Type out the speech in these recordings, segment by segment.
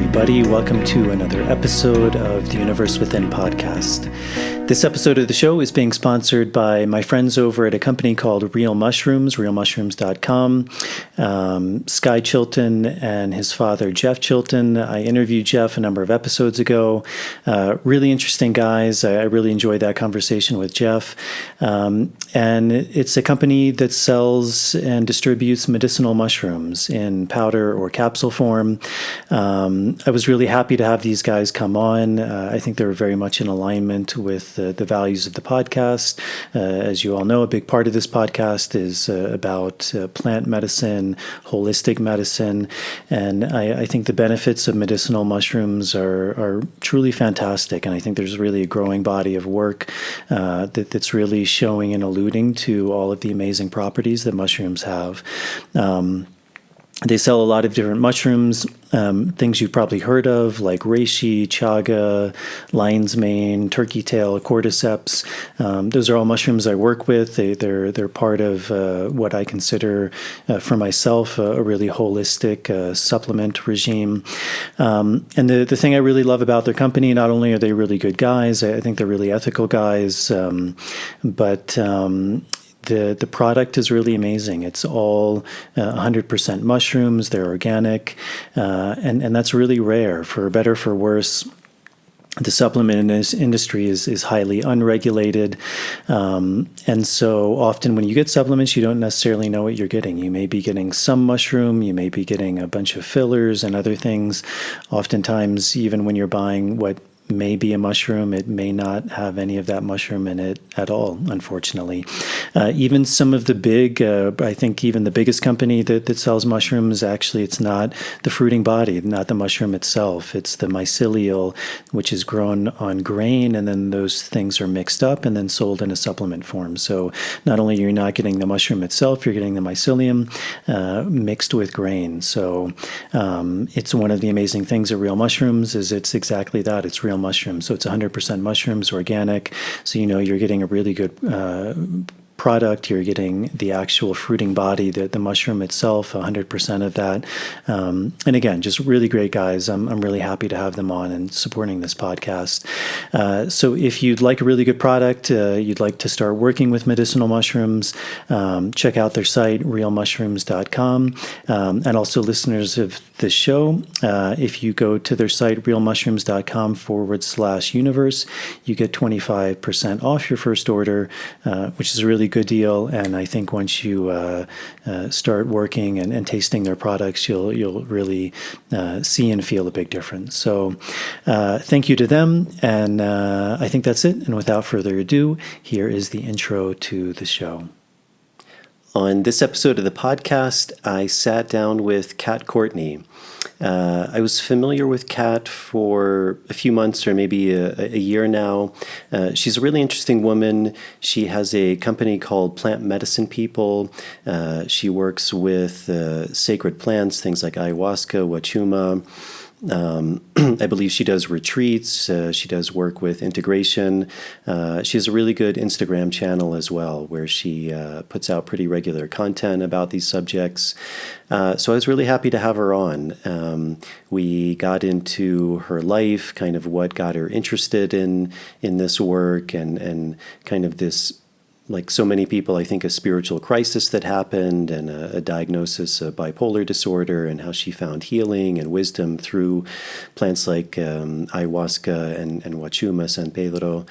everybody. Welcome to another episode of the Universe Within podcast. This episode of the show is being sponsored by my friends over at a company called Real Mushrooms, realmushrooms.com. Sky Chilton and his father, Jeff Chilton. I interviewed Jeff a number of episodes ago. Really interesting guys. I really enjoyed that conversation with Jeff. And it's a company that sells and distributes medicinal mushrooms in powder or capsule form. I was really happy to have these guys come on. I think they were very much in alignment with the values of the podcast. As you all know, a big part of this podcast is about plant medicine, holistic medicine, and I think the benefits of medicinal mushrooms are truly fantastic, and I think there's really a growing body of work that's really showing and alluding to all of the amazing properties that mushrooms have. They sell a lot of different mushrooms, things you've probably heard of, like reishi, chaga, lion's mane, turkey tail, cordyceps. Those are all mushrooms I work with. They're part of what I consider for myself a really holistic supplement regime. And the thing I really love about their company, not only are they really good guys, I think they're really ethical guys, but the product is really amazing. It's all 100% mushrooms. They're organic, and that's really rare. For better or for worse, the supplement industry is highly unregulated, and so often when you get supplements, you don't necessarily know what you're getting. You may be getting some mushroom, you may be getting a bunch of fillers and other things. Oftentimes, even when you're buying what may be a mushroom, it may not have any of that mushroom in it at all, unfortunately. Even some of the big, I think even the biggest company that sells mushrooms, actually it's not the fruiting body, not the mushroom itself. It's the mycelial, which is grown on grain, and then those things are mixed up and then sold in a supplement form. So not only are you not getting the mushroom itself, you're getting the mycelium mixed with grain. So it's one of the amazing things of Real Mushrooms is it's exactly that. It's real mushrooms. So it's 100% mushrooms, organic. So you're getting a really good product. You're getting the actual fruiting body, the mushroom itself, 100% of that. And again, just really great guys. I'm really happy to have them on and supporting this podcast. So if you'd like a really good product, you'd like to start working with medicinal mushrooms, check out their site, realmushrooms.com. And also listeners of this show, if you go to their site, realmushrooms.com/universe, you get 25% off your first order, which is a really good deal. And I think once you start working and tasting their products, you'll really see and feel a big difference. So thank you to them. And I think that's it. And without further ado, here is the intro to the show. On this episode of the podcast, I sat down with Courtney. I was familiar with Kat for a few months or maybe a year now. She's a really interesting woman. She has a company called Plant Medicine People. She works with sacred plants, things like ayahuasca, Huachuma. I believe she does retreats. She does work with integration. She has a really good Instagram channel as well, where she puts out pretty regular content about these subjects. So I was really happy to have her on. We got into her life, kind of what got her interested in this work, and kind of this, like so many people, I think a spiritual crisis that happened and a diagnosis of bipolar disorder, and how she found healing and wisdom through plants like ayahuasca and Huachuma, San Pedro.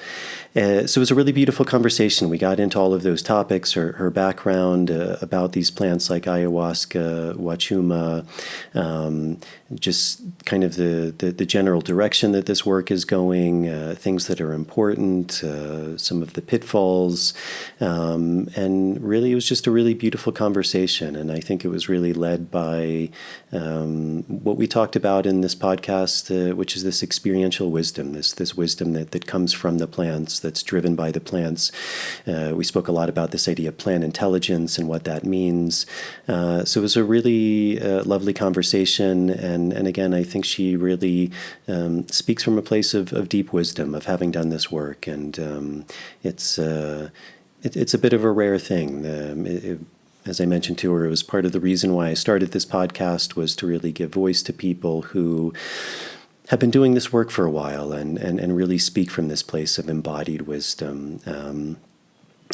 So it was a really beautiful conversation. We got into all of those topics, her background about these plants like ayahuasca, Huachuma, just kind of the general direction that this work is going, things that are important, some of the pitfalls. And really, it was just a really beautiful conversation. And I think it was really led by what we talked about in this podcast, which is this experiential wisdom, this wisdom that comes from the plants, that's driven by the plants. We spoke a lot about this idea of plant intelligence and what that means. So it was a really lovely conversation. And again, I think she really speaks from a place of deep wisdom, of having done this work. And it's a bit of a rare thing. As I mentioned to her, it was part of the reason why I started this podcast, was to really give voice to people who have been doing this work for a while and really speak from this place of embodied wisdom.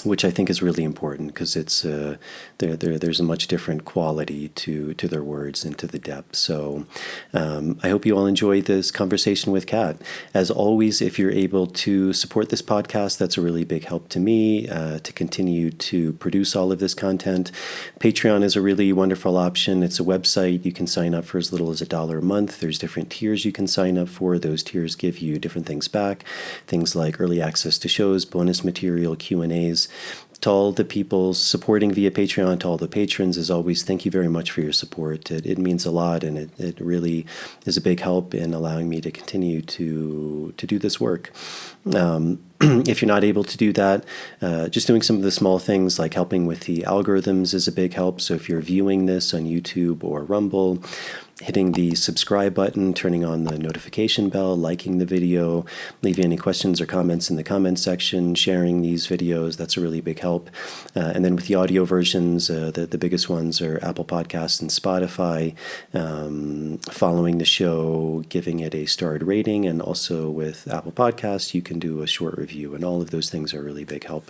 Which I think is really important because it's there's a much different quality to their words and to the depth. So I hope you all enjoy this conversation with Kat. As always, if you're able to support this podcast, that's a really big help to me to continue to produce all of this content. Patreon is a really wonderful option. It's a website. You can sign up for as little as $1 a month. There's different tiers you can sign up for. Those tiers give you different things back, things like early access to shows, bonus material, Q&As. To all the people supporting via Patreon, to all the patrons, as always, thank you very much for your support. It means a lot, and it really is a big help in allowing me to continue to do this work. If you're not able to do that, just doing some of the small things like helping with the algorithms is a big help. So if you're viewing this on YouTube or Rumble, hitting the subscribe button, turning on the notification bell, liking the video, leaving any questions or comments in the comments section, sharing these videos, that's a really big help. And then with the audio versions, the biggest ones are Apple Podcasts and Spotify, following the show, giving it a starred rating, and also with Apple Podcasts, you can do a short review, and all of those things are really big help.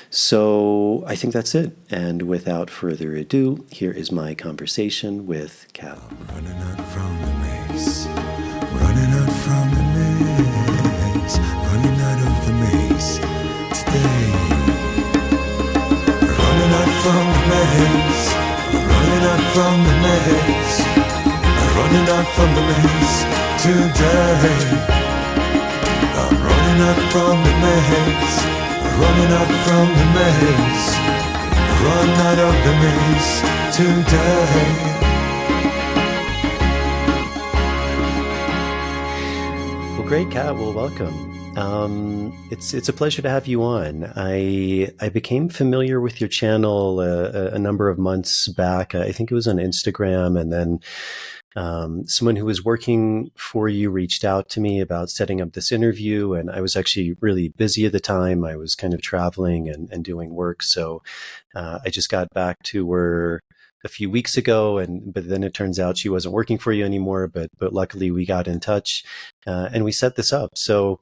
So I think that's it. And without further ado, here is my conversation with Kat. Running out from the maze, running out from the maze, running out of the maze today. Running out from the maze, running out from the maze, running out from the maze today. I'm running out from the maze, running out from the maze, run out of the maze today. Great, Kat. Well, welcome. It's a pleasure to have you on. I became familiar with your channel a number of months back. I think it was on Instagram, and then someone who was working for you reached out to me about setting up this interview, and I was actually really busy at the time. I was kind of traveling and doing work, so I just got back to her a few weeks ago, but then it turns out she wasn't working for you anymore, but luckily we got in touch and we set this up. So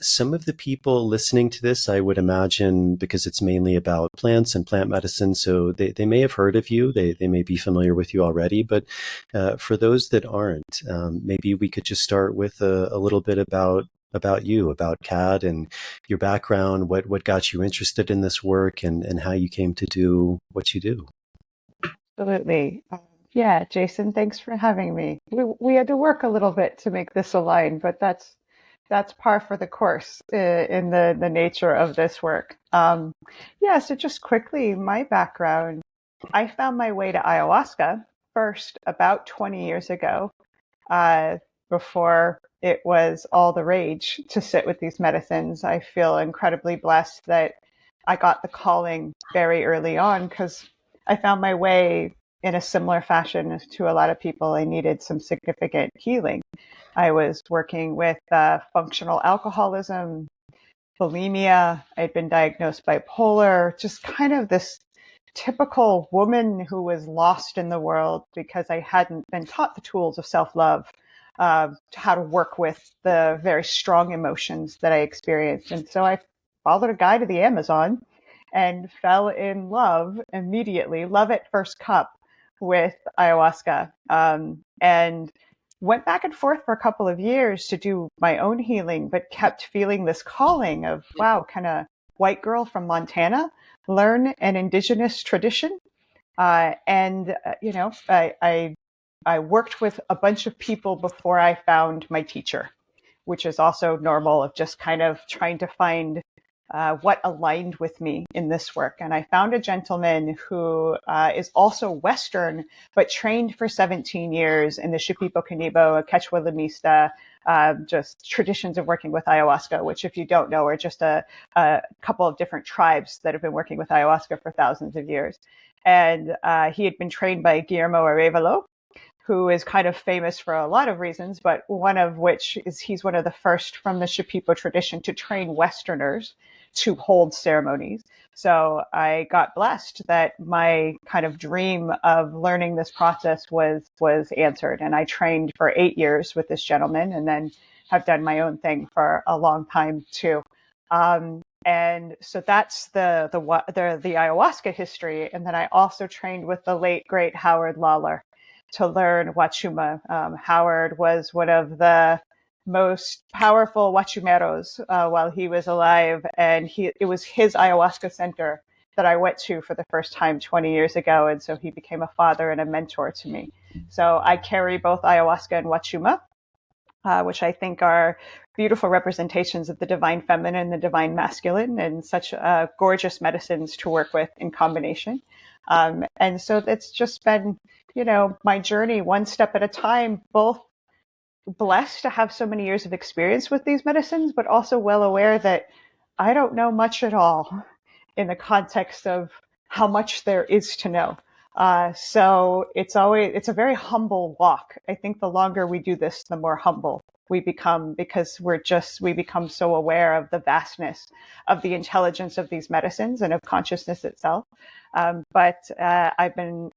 some of the people listening to this, I would imagine, because it's mainly about plants and plant medicine, so they may have heard of you, they may be familiar with you already, but for those that aren't, maybe we could just start with a little bit about you, about Kat and your background, what got you interested in this work, and how you came to do what you do. Absolutely. Yeah, Jason, thanks for having me. We had to work a little bit to make this align, but that's par for the course in the nature of this work. Yeah, so just quickly, my background, I found my way to ayahuasca first about 20 years ago, before it was all the rage to sit with these medicines. I feel incredibly blessed that I got the calling very early on because I found my way in a similar fashion to a lot of people. I needed some significant healing. I was working with functional alcoholism, bulimia. I'd been diagnosed bipolar, just kind of this typical woman who was lost in the world because I hadn't been taught the tools of self-love, how to work with the very strong emotions that I experienced. And so I followed a guy to the Amazon and fell in love immediately, love at first cup, with ayahuasca, and went back and forth for a couple of years to do my own healing, but kept feeling this calling of, wow, kind of white girl from Montana, learn an indigenous tradition. I worked with a bunch of people before I found my teacher, which is also normal, of just kind of trying to find what aligned with me in this work. And I found a gentleman who is also Western, but trained for 17 years in the Shipibo-Conibo and Quechua-Lamista, just traditions of working with ayahuasca, which, if you don't know, are just a couple of different tribes that have been working with ayahuasca for thousands of years. And he had been trained by Guillermo Arevalo, who is kind of famous for a lot of reasons, but one of which is he's one of the first from the Shipibo tradition to train Westerners to hold ceremonies. So I got blessed that my kind of dream of learning this process was answered. And I trained for 8 years with this gentleman, and then have done my own thing for a long time too. And so that's the ayahuasca history. And then I also trained with the late great Howard Lawler to learn Huachuma. Howard was one of the most powerful Huachumeros while he was alive, and it was his ayahuasca center that I went to for the first time 20 years ago, and so he became a father and a mentor to me. So I carry both ayahuasca and Huachuma, which I think are beautiful representations of the divine feminine and the divine masculine, and such gorgeous medicines to work with in combination. And so it's just been, my journey one step at a time, both blessed to have so many years of experience with these medicines, but also well aware that I don't know much at all in the context of how much there is to know. So it's a very humble walk. I think the longer we do this, the more humble we become, because we become so aware of the vastness of the intelligence of these medicines and of consciousness itself. But I've been,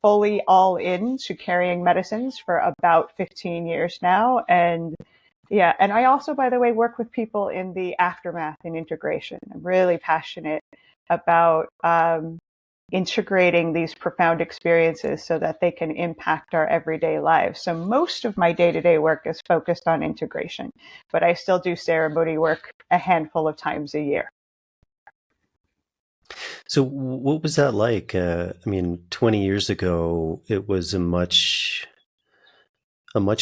fully all in to carrying medicines for about 15 years now. And yeah, and I also, by the way, work with people in the aftermath and integration. I'm really passionate about integrating these profound experiences so that they can impact our everyday lives. So most of my day-to-day work is focused on integration, but I still do ceremony work a handful of times a year. So what was that like? 20 years ago, it was a much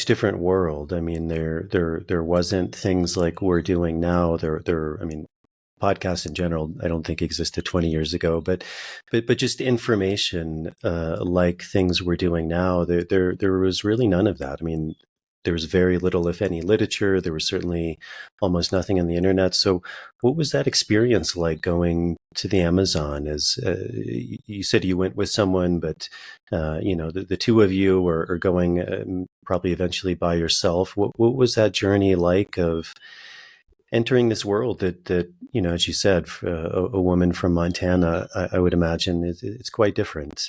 different world. I mean, there wasn't things like we're doing now. Podcasts in general, I don't think existed 20 years ago, but just information like things we're doing now, there was really none of that. I mean, there was very little, if any, literature. There was certainly almost nothing on the internet. So what was that experience like going to the Amazon? As you said, you went with someone, but the two of you are going probably eventually by yourself. What was that journey like of entering this world that as you said, a woman from Montana, I would imagine it's quite different.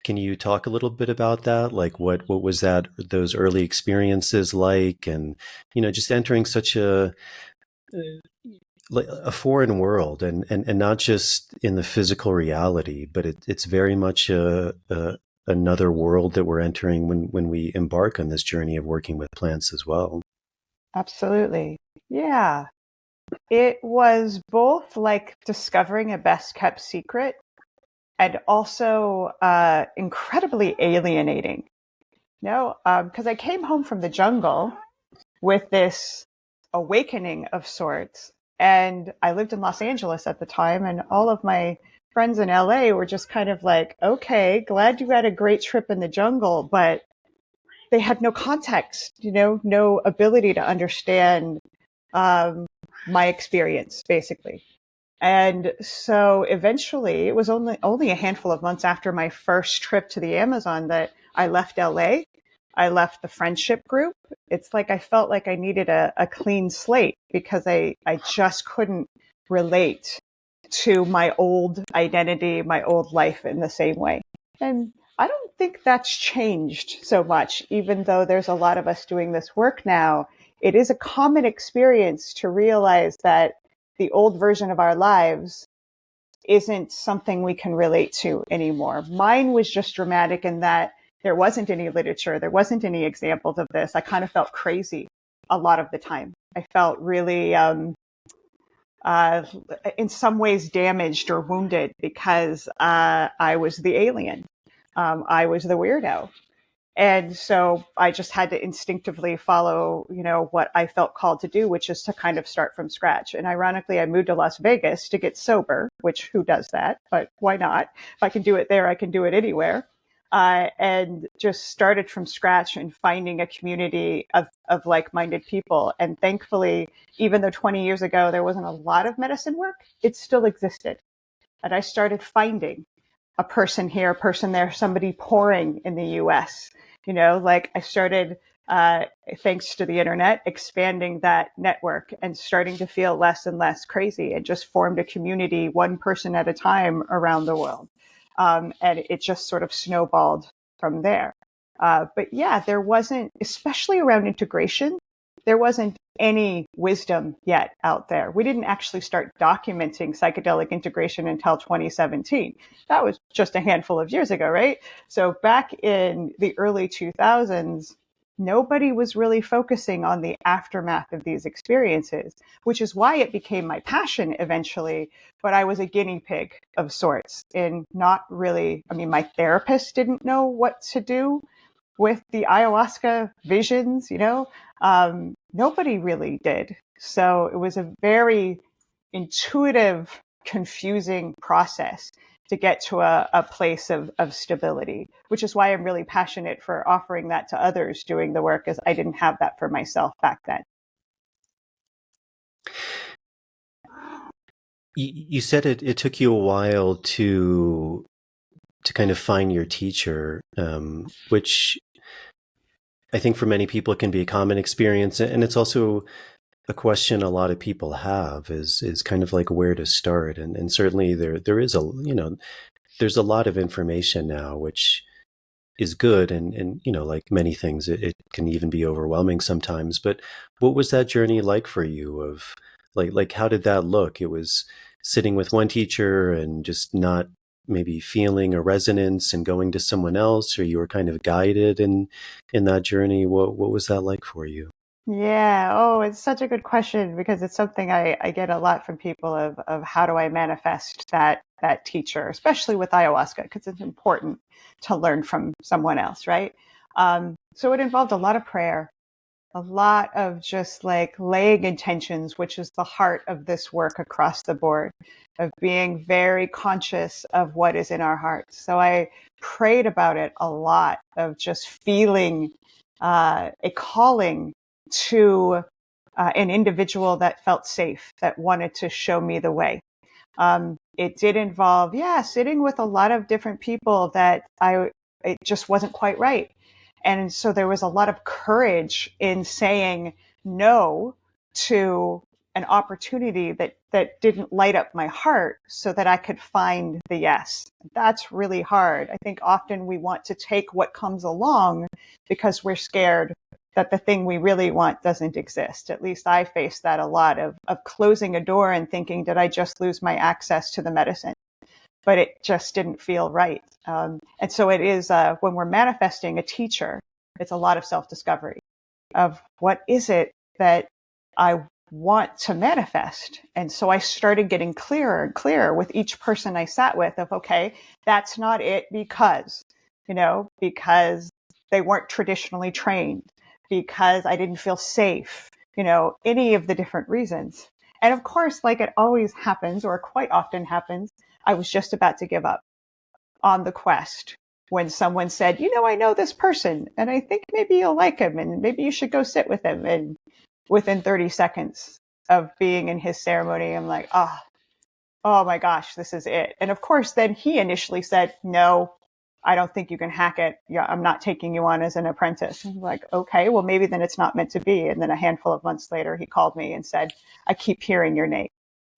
Can you talk a little bit about that? Like what was those early experiences like, and just entering such a foreign world, and not just in the physical reality, but it's very much another world that we're entering when we embark on this journey of working with plants as well. Absolutely. Yeah. It was both like discovering a best kept secret and also incredibly alienating. Because I came home from the jungle with this awakening of sorts. And I lived in Los Angeles at the time, and all of my friends in LA were just kind of like, okay, glad you had a great trip in the jungle, but they had no context, no ability to understand my experience, basically. And so eventually, it was only a handful of months after my first trip to the Amazon that I left LA. I left the friendship group. It's like I felt like I needed a clean slate, because I just couldn't relate to my old identity, my old life in the same way. And I don't think that's changed so much, even though there's a lot of us doing this work now. It is a common experience to realize that the old version of our lives isn't something we can relate to anymore. Mine was just dramatic in that there wasn't any literature. There wasn't any examples of this. I kind of felt crazy a lot of the time. I felt really, in some ways, damaged or wounded because I was the alien. I was the weirdo. And so I just had to instinctively follow, what I felt called to do, which is to kind of start from scratch. And ironically, I moved to Las Vegas to get sober, which who does that? But why not? If I can do it there, I can do it anywhere. And just started from scratch and finding a community of like-minded people. And thankfully, even though 20 years ago there wasn't a lot of medicine work, it still existed. And I started finding a person here, a person there, somebody pouring in the US. I started uh, thanks to the internet, expanding that network and starting to feel less and less crazy, and just formed a community, one person at a time, around the world. And it just sort of snowballed from there. But yeah, there wasn't, especially around integration, there wasn't any wisdom yet out there. We didn't actually start documenting psychedelic integration until 2017. That was just a handful of years ago, right? So back in the early 2000s, nobody was really focusing on the aftermath of these experiences, which is why it became my passion eventually. But I was a guinea pig of sorts, in not really, I mean, my therapist didn't know what to do with the ayahuasca visions, nobody really did. So it was a very intuitive, confusing process to get to a place of stability, which is why I'm really passionate for offering that to others doing the work, as I didn't have that for myself back then. You said it took you a while to kind of find your teacher, which I think for many people it can be a common experience, and it's also a question a lot of people have is kind of like where to start, and certainly there is there's a lot of information now, which is good, and like many things, it can even be overwhelming sometimes. But what was that journey like for you? Of like how did that look? It was sitting with one teacher and just not maybe feeling a resonance and going to someone else, or you were kind of guided in that journey. What was that like for you? Yeah. Oh, it's such a good question, because it's something I get a lot from people of how do I manifest that teacher, especially with ayahuasca, because it's important to learn from someone else, right? So it involved a lot of prayer, a lot of just like laying intentions, which is the heart of this work across the board, of being very conscious of what is in our hearts. So I prayed about it a lot, of just feeling a calling to an individual that felt safe, that wanted to show me the way. It did involve, sitting with a lot of different people that it just wasn't quite right. And so there was a lot of courage in saying no to an opportunity that didn't light up my heart, so that I could find the yes. That's really hard. I think often we want to take what comes along because we're scared that the thing we really want doesn't exist. At least I face that a lot, of closing a door and thinking, did I just lose my access to the medicine? But it just didn't feel right. And so it is, when we're manifesting a teacher, it's a lot of self-discovery of what is it that I want to manifest. And so I started getting clearer and clearer with each person I sat with, of, okay, that's not it because they weren't traditionally trained, because I didn't feel safe, any of the different reasons. And of course, like it always happens, or quite often happens, I was just about to give up on the quest when someone said, I know this person and I think maybe you'll like him and maybe you should go sit with him. And within 30 seconds of being in his ceremony, I'm like, oh my gosh, this is it. And of course, then he initially said, no, I don't think you can hack it. Yeah, I'm not taking you on as an apprentice. I'm like, okay, well, maybe then it's not meant to be. And then a handful of months later, he called me and said, I keep hearing your name.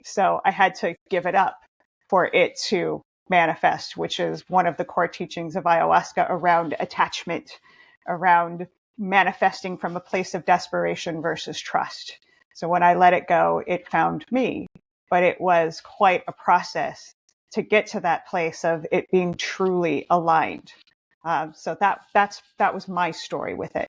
So I had to give it up for it to manifest, which is one of the core teachings of ayahuasca around attachment, around manifesting from a place of desperation versus trust. So when I let it go, it found me, but it was quite a process to get to that place of it being truly aligned. So that was my story with it.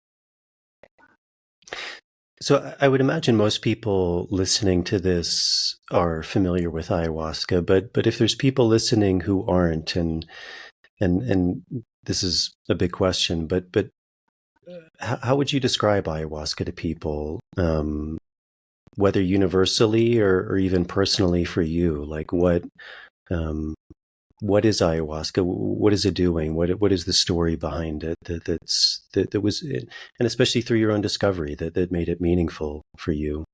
So I would imagine most people listening to this are familiar with ayahuasca, but if there's people listening who aren't, and this is a big question, but how would you describe ayahuasca to people, whether universally or even personally for you? Like what is ayahuasca? What is it doing? What is the story behind it that was, and especially through your own discovery that made it meaningful for you?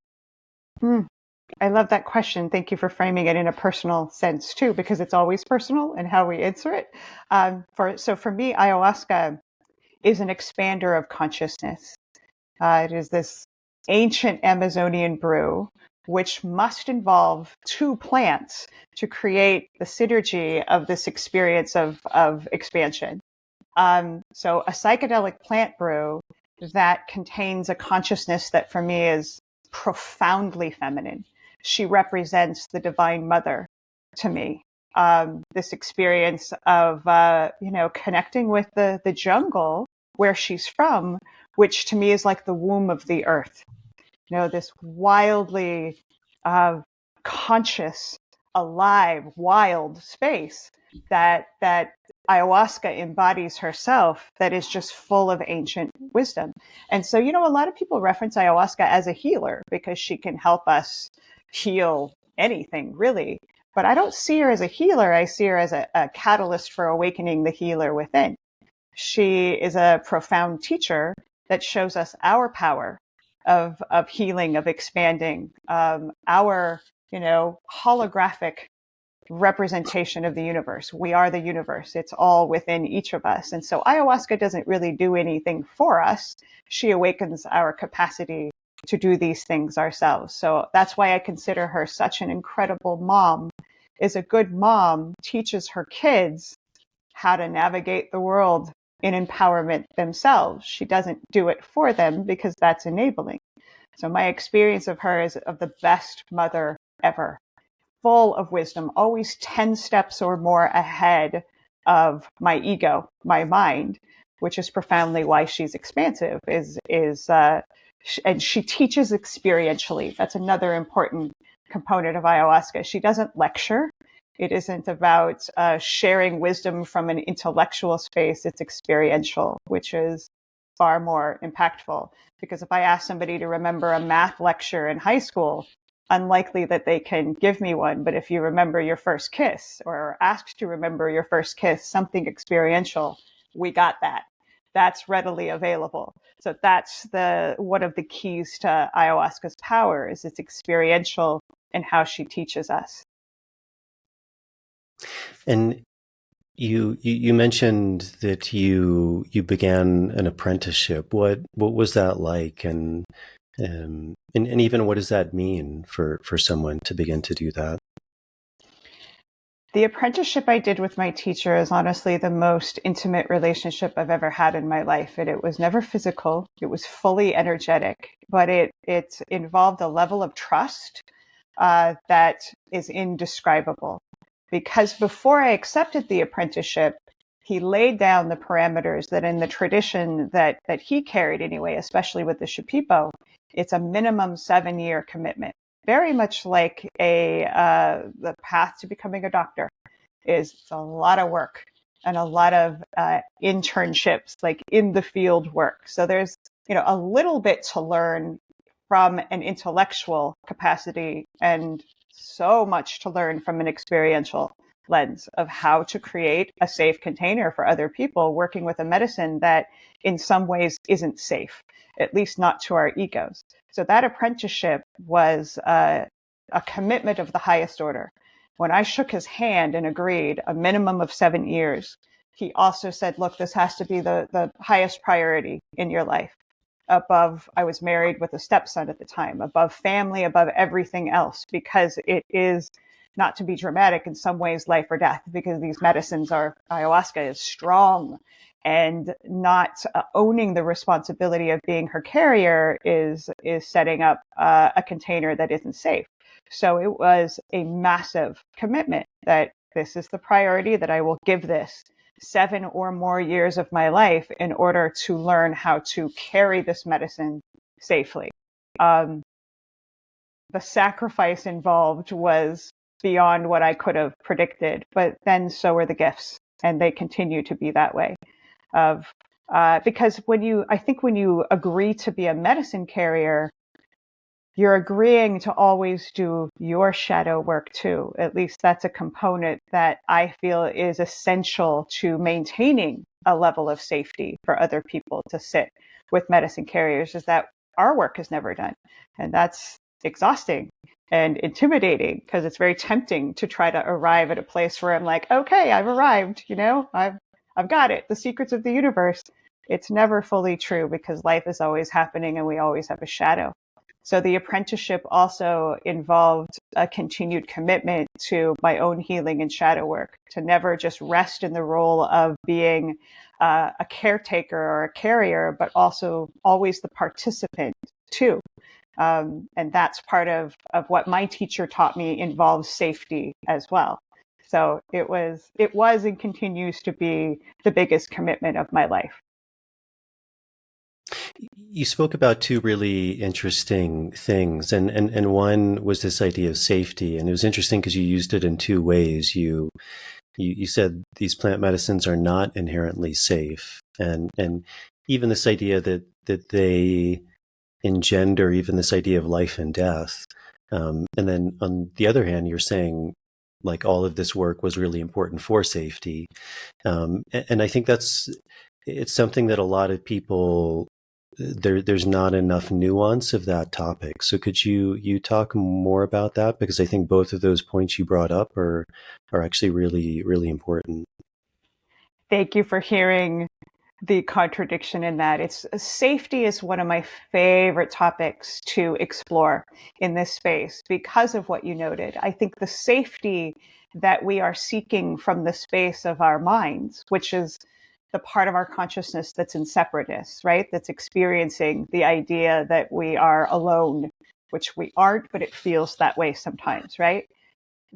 I love that question. Thank you for framing it in a personal sense too, because it's always personal in how we answer it. So for me, ayahuasca is an expander of consciousness. It is this ancient Amazonian brew, which must involve two plants to create the synergy of this experience of expansion. So a psychedelic plant brew that contains a consciousness that for me is profoundly feminine. She represents the Divine Mother to me. This experience of, connecting with the jungle where she's from, which to me is like the womb of the earth. This wildly conscious, alive, wild space that ayahuasca embodies herself, that is just full of ancient wisdom. And so, a lot of people reference ayahuasca as a healer because she can help us heal anything, really. But I don't see her as a healer. I see her as a catalyst for awakening the healer within. She is a profound teacher that shows us our power of healing, of expanding, our, holographic representation of the universe. We are the universe. It's all within each of us. And so ayahuasca doesn't really do anything for us. She awakens our capacity to do these things ourselves. So that's why I consider her such an incredible mom. Is a good mom teaches her kids how to navigate the world in empowerment themselves. She doesn't do it for them because that's enabling. So my experience of her is of the best mother ever, full of wisdom, always 10 steps or more ahead of my ego, my mind, which is profoundly why she's expansive, and she teaches experientially. That's another important component of ayahuasca. She doesn't lecture. It isn't about sharing wisdom from an intellectual space. It's experiential, which is far more impactful. Because if I ask somebody to remember a math lecture in high school, unlikely that they can give me one. But if you remember your first kiss or are asked to remember your first kiss, something experiential, we got that. That's readily available. So that's one of the keys to ayahuasca's power is it's experiential in how she teaches us. And you mentioned that you began an apprenticeship. What was that like, and even what does that mean for someone to begin to do that? The apprenticeship I did with my teacher is honestly the most intimate relationship I've ever had in my life. And it was never physical. It was fully energetic, but it involved a level of trust that is indescribable. Because before I accepted the apprenticeship, he laid down the parameters that in the tradition that he carried anyway, especially with the Shipibo, it's a minimum 7-year commitment. Very much like the path to becoming a doctor is a lot of work and a lot of internships, like in the field work. So there's, a little bit to learn from an intellectual capacity and so much to learn from an experiential lens of how to create a safe container for other people working with a medicine that in some ways isn't safe, at least not to our egos. So that apprenticeship was a commitment of the highest order. When I shook his hand and agreed a minimum of 7 years, he also said, look, this has to be the highest priority in your life. Above, I was married with a stepson at the time, above family, above everything else, because it is, not to be dramatic, in some ways life or death, because these medicines ayahuasca is strong, and not owning the responsibility of being her carrier is setting up a container that isn't safe. So it was a massive commitment that this is the priority, that I will give this 7 or more years of my life in order to learn how to carry this medicine safely. The sacrifice involved was beyond what I could have predicted, but then so are the gifts, and they continue to be that way. Because when you agree to be a medicine carrier, you're agreeing to always do your shadow work too. At least that's a component that I feel is essential to maintaining a level of safety for other people to sit with medicine carriers, is that our work is never done. And that's exhausting and intimidating, because it's very tempting to try to arrive at a place where I'm like, okay, I've arrived, I've got it, the secrets of the universe. It's never fully true because life is always happening and we always have a shadow. So the apprenticeship also involved a continued commitment to my own healing and shadow work, to never just rest in the role of being a caretaker or a carrier, but also always the participant too. And that's part of what my teacher taught me involves safety as well. So it was and continues to be the biggest commitment of my life. You spoke about two really interesting things, and one was this idea of safety, and it was interesting because you used it in two ways. You said these plant medicines are not inherently safe, and even this idea that they engender even this idea of life and death. And then on the other hand, you're saying like all of this work was really important for safety. And I think it's something that a lot of people, there's not enough nuance of that topic. So could you talk more about that? Because I think both of those points you brought up are actually really, really important. Thank you for hearing the contradiction in that. It's safety is one of my favorite topics to explore in this space because of what you noted. I think the safety that we are seeking from the space of our minds, which is the part of our consciousness that's in separateness, right? That's experiencing the idea that we are alone, which we aren't, but it feels that way sometimes, right?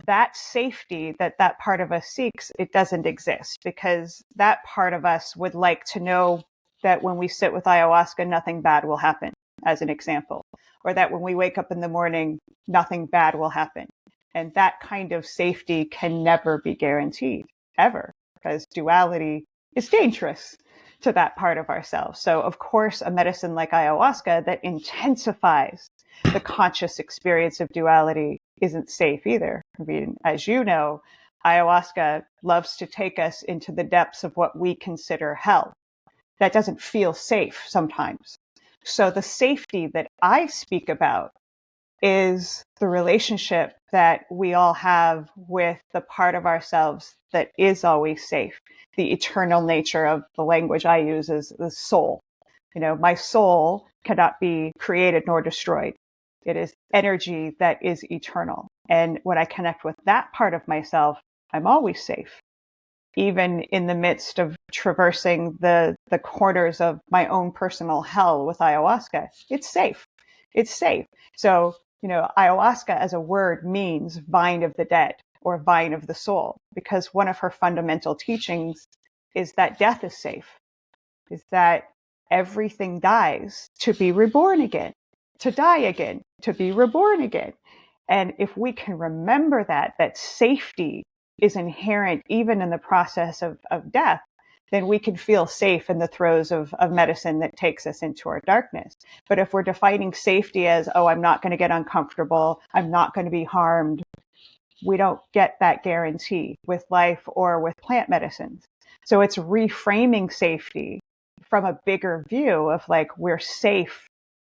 That safety that part of us seeks, it doesn't exist because that part of us would like to know that when we sit with ayahuasca, nothing bad will happen, as an example, or that when we wake up in the morning, nothing bad will happen. And that kind of safety can never be guaranteed, ever, because duality is dangerous to that part of ourselves. So, of course, a medicine like ayahuasca that intensifies the conscious experience of duality isn't safe either. I mean, as you know, ayahuasca loves to take us into the depths of what we consider hell. That doesn't feel safe sometimes. So the safety that I speak about is the relationship that we all have with the part of ourselves that is always safe. The eternal nature of the language I use is the soul. You know, my soul cannot be created nor destroyed. It is energy that is eternal. And when I connect with that part of myself, I'm always safe. Even in the midst of traversing the corners of my own personal hell with ayahuasca, it's safe. It's safe. So, you know, ayahuasca as a word means vine of the dead or vine of the soul, because one of her fundamental teachings is that death is safe, is that everything dies to be reborn again, to die again, to be reborn again. And if we can remember that safety is inherent even in the process of death, then we can feel safe in the throes of medicine that takes us into our darkness. But if we're defining safety as, oh, I'm not going to get uncomfortable, I'm not going to be harmed, we don't get that guarantee with life or with plant medicines. So it's reframing safety from a bigger view of like, we're safe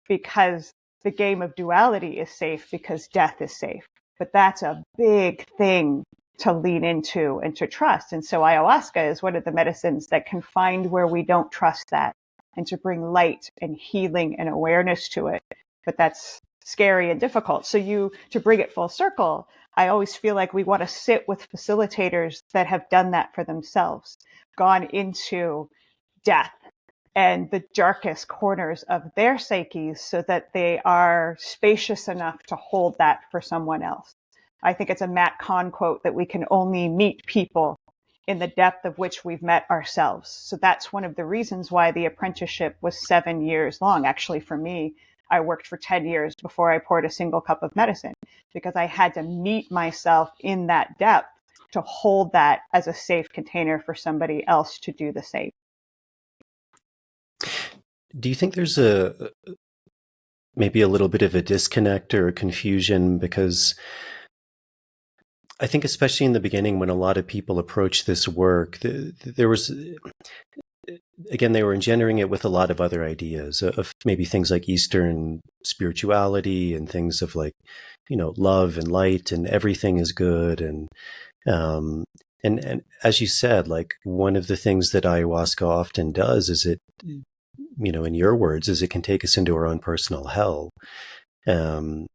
because the game of duality is safe because death is safe. But that's a big thing to lean into and to trust. And so ayahuasca is one of the medicines that can find where we don't trust that and to bring light and healing and awareness to it. But that's scary and difficult. So to bring it full circle, I always feel like we want to sit with facilitators that have done that for themselves, gone into death and the darkest corners of their psyches so that they are spacious enough to hold that for someone else. I think it's a Matt Kahn quote that we can only meet people in the depth of which we've met ourselves. So that's one of the reasons why the apprenticeship was 7 years long. Actually, for me, I worked for 10 years before I poured a single cup of medicine because I had to meet myself in that depth to hold that as a safe container for somebody else to do the same. Do you think there's maybe a little bit of a disconnect or a confusion? Because I think especially in the beginning when a lot of people approached this work, there was, again, they were engendering it with a lot of other ideas of maybe things like Eastern spirituality and things of like, you know, love and light and everything is good. And and as you said, like one of the things that ayahuasca often does is it, in your words, is it can take us into our own personal hell. Um,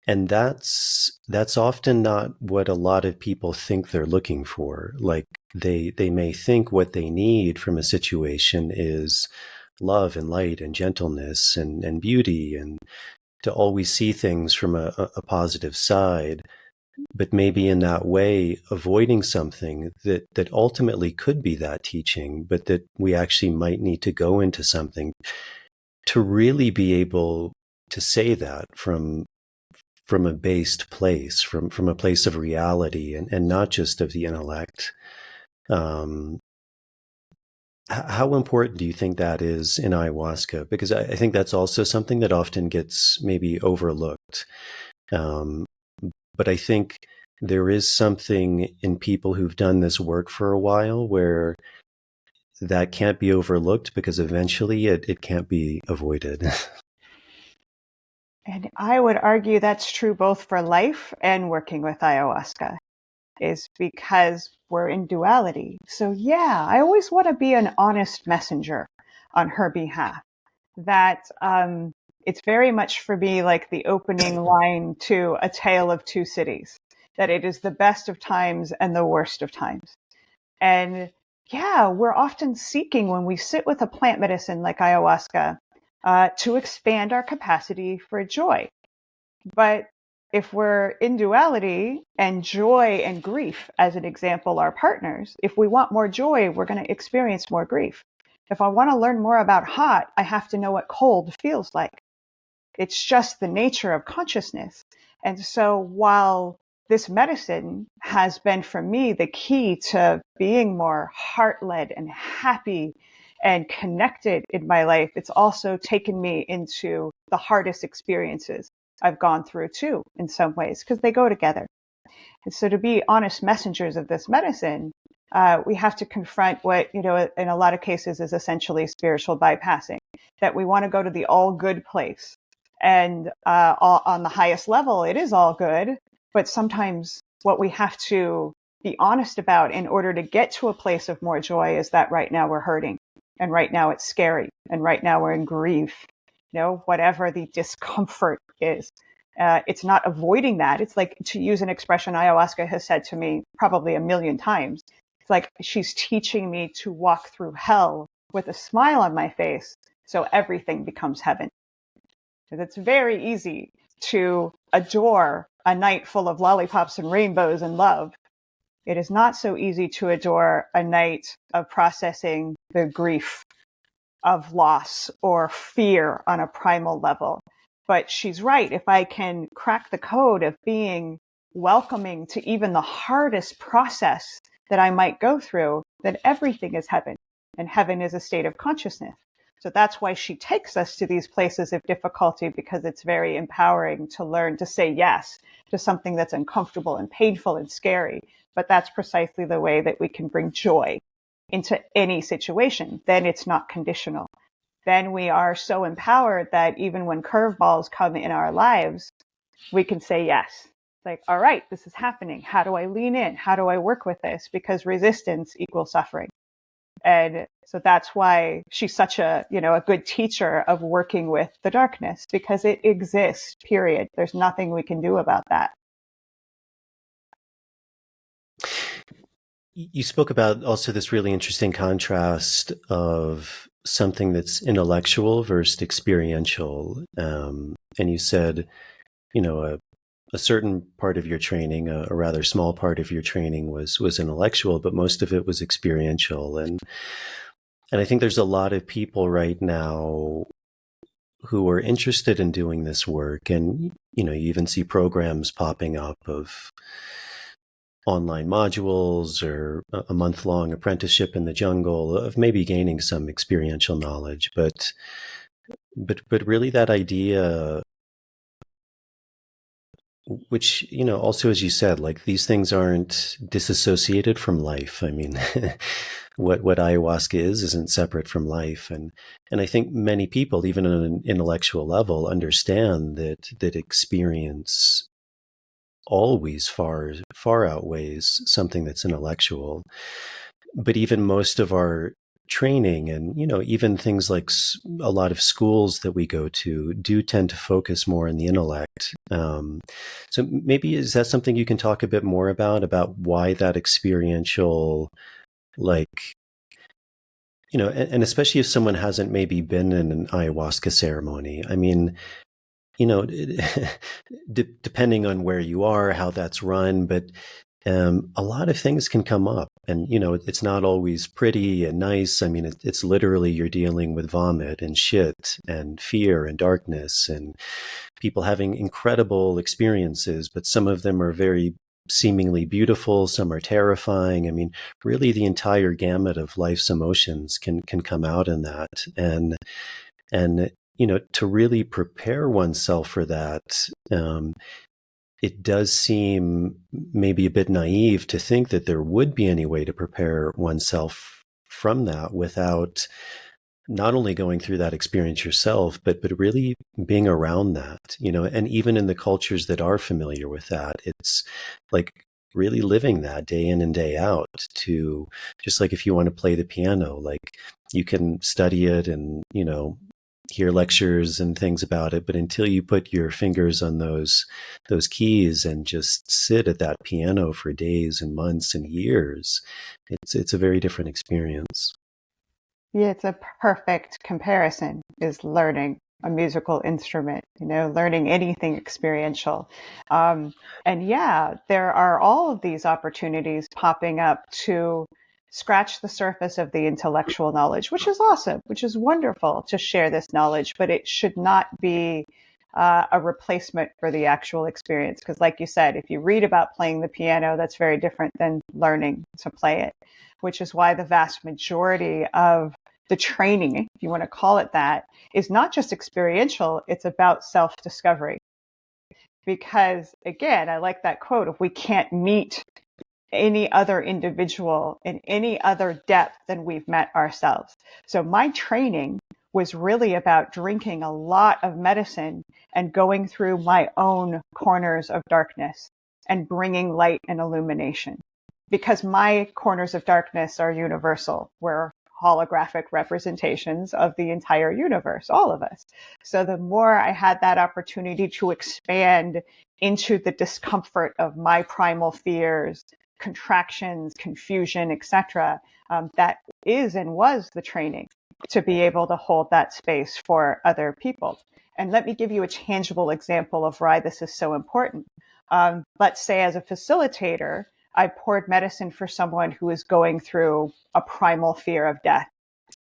and that's often not what a lot of people think they're looking for. Like they may think what they need from a situation is love and light and gentleness and beauty, and to always see things from a positive side, but maybe in that way avoiding something that ultimately could be that teaching, but that we actually might need to go into something to really be able to say that from a based place, from a place of reality, and not just of the intellect. How important do you think that is in ayahuasca? Because I think that's also something that often gets maybe overlooked. But I think there is something in people who've done this work for a while where that can't be overlooked, because eventually it can't be avoided. And I would argue that's true both for life and working with ayahuasca, is because we're in duality. So yeah, I always want to be an honest messenger on her behalf. That it's very much for me like the opening line to A Tale of Two Cities, that it is the best of times and the worst of times. And yeah, we're often seeking, when we sit with a plant medicine like ayahuasca, to expand our capacity for joy. But if we're in duality, and joy and grief, as an example, are partners, if we want more joy, we're going to experience more grief. If I want to learn more about hot, I have to know what cold feels like. It's just the nature of consciousness. And so while this medicine has been for me the key to being more heart-led and happy and connected in my life, it's also taken me into the hardest experiences I've gone through too, in some ways, because they go together. And so to be honest messengers of this medicine, we have to confront what, in a lot of cases is essentially spiritual bypassing, that we want to go to the all good place. And on the highest level, it is all good. But sometimes what we have to be honest about in order to get to a place of more joy is that right now we're hurting. And right now it's scary. And right now we're in grief. Whatever the discomfort is. It's not avoiding that. It's like, to use an expression ayahuasca has said to me probably a million times. It's like she's teaching me to walk through hell with a smile on my face, so everything becomes heaven. And it's very easy to adore a night full of lollipops and rainbows and love. It is not so easy to adore a night of processing the grief of loss or fear on a primal level. But she's right. If I can crack the code of being welcoming to even the hardest process that I might go through, then everything is heaven. And heaven is a state of consciousness. So that's why she takes us to these places of difficulty, because it's very empowering to learn to say yes to something that's uncomfortable and painful and scary. But that's precisely the way that we can bring joy into any situation. Then it's not conditional. Then we are so empowered that even when curveballs come in our lives, we can say yes. It's like, all right, this is happening. How do I lean in? How do I work with this? Because resistance equals suffering. And so that's why she's such a good teacher of working with the darkness, because it exists, period. There's nothing we can do about that. You spoke about also this really interesting contrast of something that's intellectual versus experiential. And you said, a certain part of your training, a rather small part of your training was intellectual, but most of it was experiential. And I think there's a lot of people right now who are interested in doing this work. And, you even see programs popping up of online modules or a month-long apprenticeship in the jungle of maybe gaining some experiential knowledge. But really that idea, which, also, as you said, like these things aren't disassociated from life. I mean, what ayahuasca isn't separate from life. And I think many people, even on an intellectual level, understand that experience always far outweighs something that's intellectual. But even most of our training and, even things like a lot of schools that we go to do tend to focus more on the intellect. So maybe is that something you can talk a bit more about why that experiential, like, and especially if someone hasn't maybe been in an ayahuasca ceremony. I mean, depending on where you are, how that's run, but a lot of things can come up, and it's not always pretty and nice. I mean, it's literally you're dealing with vomit and shit and fear and darkness and people having incredible experiences, but some of them are very seemingly beautiful, some are terrifying. I mean, really the entire gamut of life's emotions can come out in that. And to really prepare oneself for that, it does seem maybe a bit naive to think that there would be any way to prepare oneself from that without not only going through that experience yourself, but really being around that, and even in the cultures that are familiar with that, it's like really living that day in and day out. To just like if you want to play the piano, like you can study it and, hear lectures and things about it, but until you put your fingers on those keys and just sit at that piano for days and months and years, it's a very different experience. Yeah, it's a perfect comparison, is learning a musical instrument, learning anything experiential. And yeah, there are all of these opportunities popping up to scratch the surface of the intellectual knowledge, which is awesome, which is wonderful to share this knowledge, but it should not be a replacement for the actual experience. Because like you said, if you read about playing the piano, that's very different than learning to play it, which is why the vast majority of the training, if you want to call it that, is not just experiential, it's about self-discovery. Because again, I like that quote, if we can't meet any other individual in any other depth than we've met ourselves. So my training was really about drinking a lot of medicine and going through my own corners of darkness and bringing light and illumination. Because my corners of darkness are universal. We're holographic representations of the entire universe, all of us. So the more I had that opportunity to expand into the discomfort of my primal fears, contractions, confusion, etc., that is and was the training to be able to hold that space for other people. And let me give you a tangible example of why this is so important. Let's say as a facilitator, I poured medicine for someone who is going through a primal fear of death.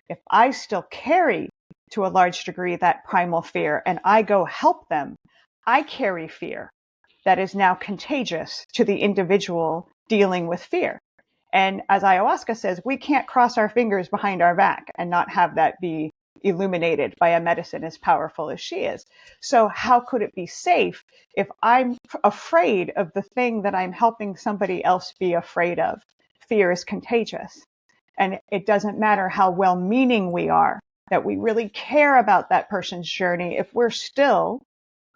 If I still carry to a large degree that primal fear and I go help them, I carry fear that is now contagious to the individual dealing with fear. And as ayahuasca says, we can't cross our fingers behind our back and not have that be illuminated by a medicine as powerful as she is. So how could it be safe if I'm afraid of the thing that I'm helping somebody else be afraid of? Fear is contagious. And it doesn't matter how well-meaning we are, that we really care about that person's journey. If we're still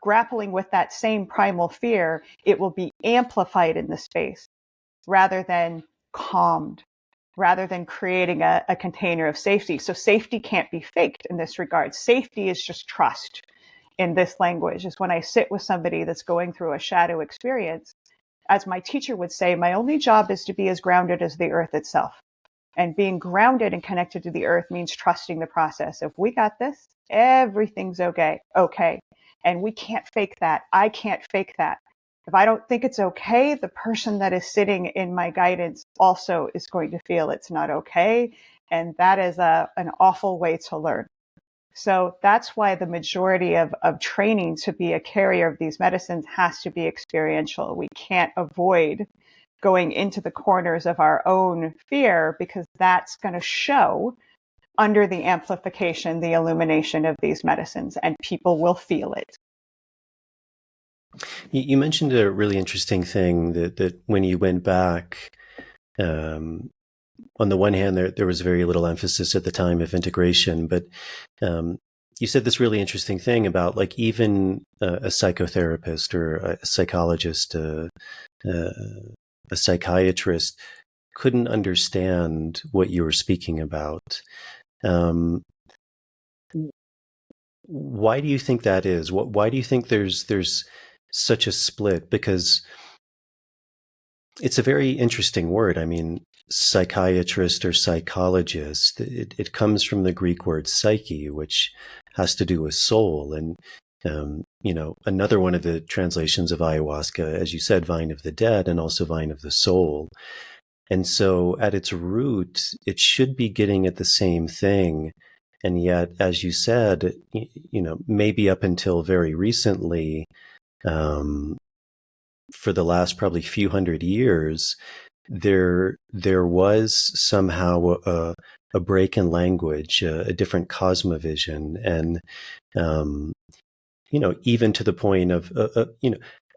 grappling with that same primal fear, it will be amplified in the space rather than calmed, rather than creating a container of safety. So safety can't be faked in this regard. Safety is just trust in this language. Is when I sit with somebody that's going through a shadow experience, as my teacher would say, my only job is to be as grounded as the earth itself. And being grounded and connected to the earth means trusting the process. If we got this, everything's okay. And we can't fake that. I can't fake that. If I don't think it's okay, the person that is sitting in my guidance also is going to feel it's not okay. And that is an awful way to learn. So that's why the majority of training to be a carrier of these medicines has to be experiential. We can't avoid going into the corners of our own fear because that's going to show under the amplification, the illumination of these medicines, and people will feel it. You mentioned a really interesting thing that when you went back, on the one hand, there was very little emphasis at the time of integration, but you said this really interesting thing about like even a psychotherapist or a psychologist, a psychiatrist couldn't understand what you were speaking about. Why do you think that is? Why do you think there's such a split? Because it's a very interesting word. I mean, psychiatrist or psychologist, it comes from the Greek word psyche, which has to do with soul. And, another one of the translations of ayahuasca, as you said, vine of the dead and also vine of the soul. And so at its root, it should be getting at the same thing. And yet, as you said, maybe up until very recently, for the last probably few hundred years, there was somehow a break in language, a different cosmovision, and even to the point of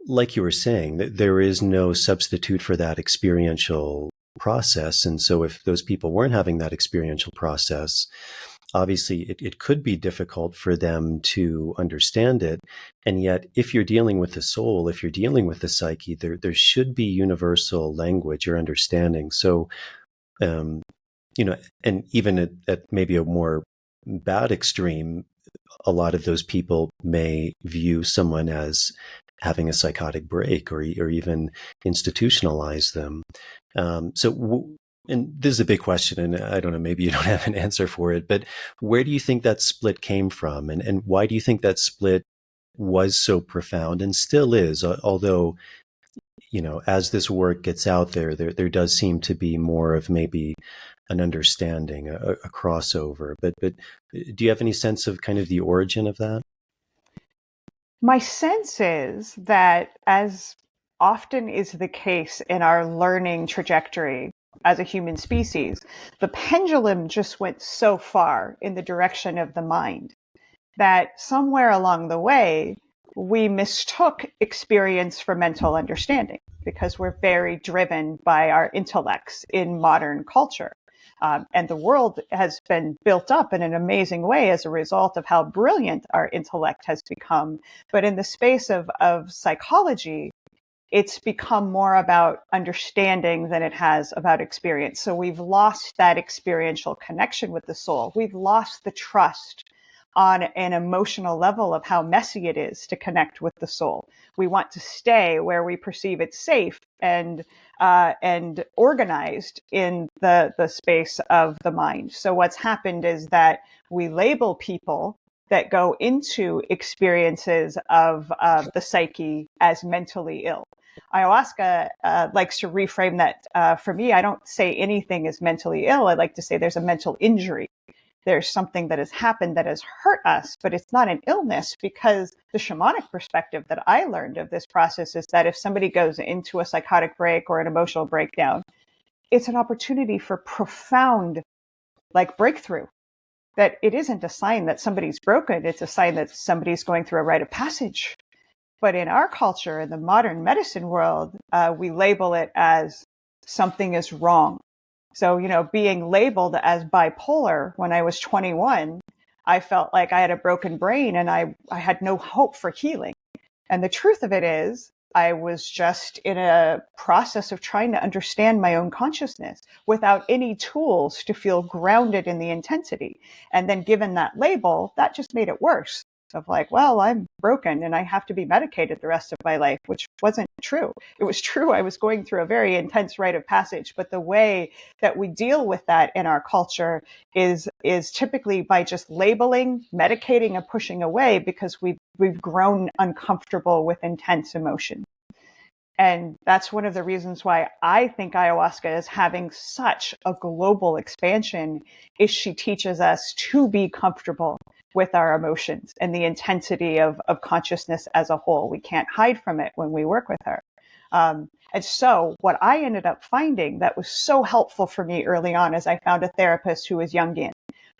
like you were saying, that there is no substitute for that experiential process. And so if those people weren't having that experiential process, obviously it could be difficult for them to understand it. And yet, if you're dealing with the soul, if you're dealing with the psyche, there should be universal language or understanding. So, and even at maybe a more bad extreme, a lot of those people may view someone as having a psychotic break or even institutionalize them. And this is a big question, and I don't know, maybe you don't have an answer for it, but where do you think that split came from? And why do you think that split was so profound and still is, although, as this work gets out there does seem to be more of maybe an understanding, a crossover. But do you have any sense of kind of the origin of that? My sense is that, as often is the case in our learning trajectory as a human species, the pendulum just went so far in the direction of the mind that somewhere along the way, we mistook experience for mental understanding because we're very driven by our intellects in modern culture. And the world has been built up in an amazing way as a result of how brilliant our intellect has become. But in the space of psychology, it's become more about understanding than it has about experience. So we've lost that experiential connection with the soul. We've lost the trust on an emotional level of how messy it is to connect with the soul. We want to stay where we perceive it safe and organized in the space of the mind. So what's happened is that we label people that go into experiences of the psyche as mentally ill. Ayahuasca likes to reframe that. For me, I don't say anything is mentally ill. I like to say there's a mental injury. There's something that has happened that has hurt us, but it's not an illness, because the shamanic perspective that I learned of this process is that if somebody goes into a psychotic break or an emotional breakdown, it's an opportunity for profound breakthrough. That it isn't a sign that somebody's broken. It's a sign that somebody's going through a rite of passage. But in our culture, in the modern medicine world, we label it as something is wrong. So, being labeled as bipolar when I was 21, I felt like I had a broken brain and I had no hope for healing. And the truth of it is, I was just in a process of trying to understand my own consciousness without any tools to feel grounded in the intensity. And then given that label, that just made it worse. Of well, I'm broken and I have to be medicated the rest of my life, which wasn't true. It was true. I was going through a very intense rite of passage, but the way that we deal with that in our culture is typically by just labeling, medicating, and pushing away, because we've grown uncomfortable with intense emotion. And that's one of the reasons why I think ayahuasca is having such a global expansion, is she teaches us to be comfortable with our emotions and the intensity of consciousness as a whole. We can't hide from it when we work with her. And so what I ended up finding that was so helpful for me early on is I found a therapist who was Jungian,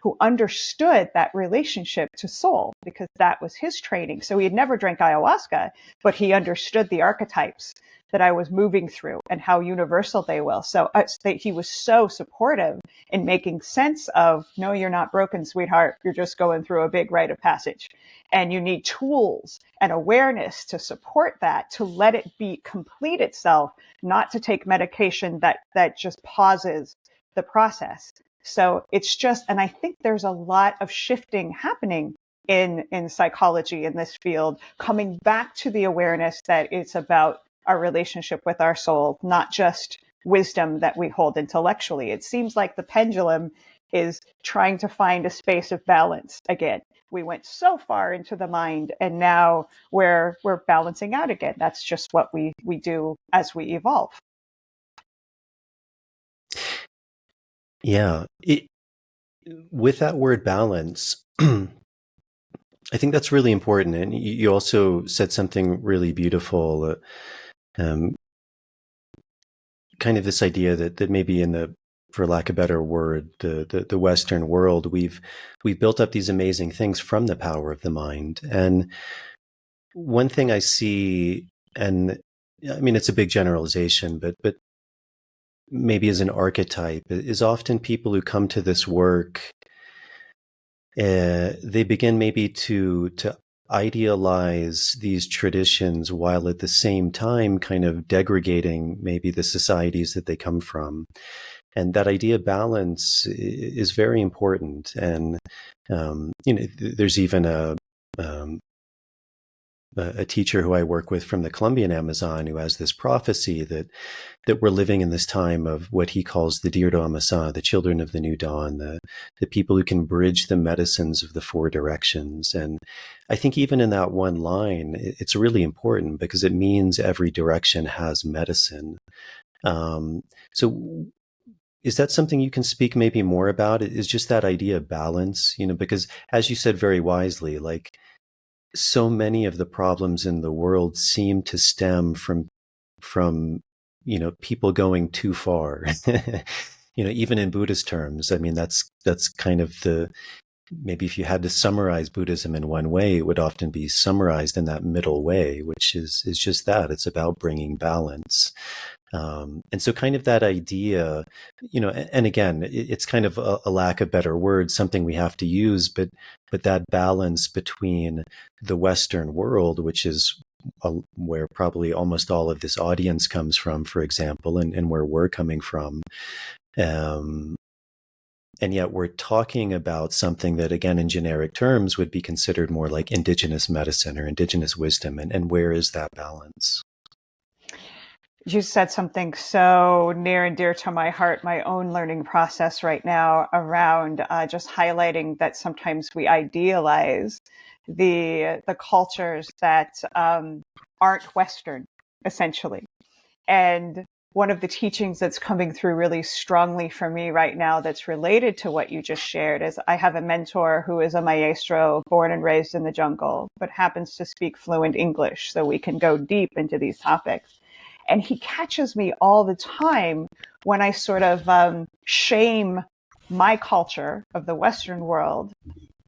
who understood that relationship to soul, because that was his training. So he had never drank ayahuasca, but he understood the archetypes that I was moving through and how universal they were. So he was so supportive in making sense of, no, you're not broken, sweetheart. You're just going through a big rite of passage. And you need tools and awareness to support that, to let it be complete itself, not to take medication that just pauses the process. So it's just, and I think there's a lot of shifting happening in psychology in this field, coming back to the awareness that it's about our relationship with our soul, not just wisdom that we hold intellectually. It seems like the pendulum is trying to find a space of balance again. We went so far into the mind, and now we're balancing out again. That's just what we do as we evolve. Yeah. With that word balance, I think that's really important. And you also said something really beautiful, kind of this idea that maybe for lack of a better word, the Western world, we've built up these amazing things from the power of the mind. And one thing I see, and I mean, it's a big generalization, but maybe as an archetype, is often people who come to this work, they begin maybe to idealize these traditions while at the same time kind of degrading maybe the societies that they come from. And that idea of balance is very important. And, there's even a teacher who I work with from the Colombian Amazon who has this prophecy that we're living in this time of what he calls the Dir Amasa, the children of the new dawn, the people who can bridge the medicines of the four directions. And I think even in that one line, it's really important because it means every direction has medicine. So is that something you can speak maybe more about? Is just that idea of balance, because as you said very wisely, like, so many of the problems in the world seem to stem from people going too far. Even in Buddhist terms, I mean, that's kind of maybe if you had to summarize Buddhism in one way, it would often be summarized in that middle way, which is just that. It's about bringing balance. And so kind of that idea, and again, it's kind of a lack of better words, something we have to use, but that balance between the Western world, which is where probably almost all of this audience comes from, for example, and where we're coming from. And yet we're talking about something that, again, in generic terms, would be considered more like indigenous medicine or indigenous wisdom. And where is that balance? You said something so near and dear to my heart, my own learning process right now around just highlighting that sometimes we idealize the cultures that aren't Western, essentially. And one of the teachings that's coming through really strongly for me right now that's related to what you just shared is I have a mentor who is a maestro, born and raised in the jungle, but happens to speak fluent English, so we can go deep into these topics. And he catches me all the time when I sort of shame my culture of the Western world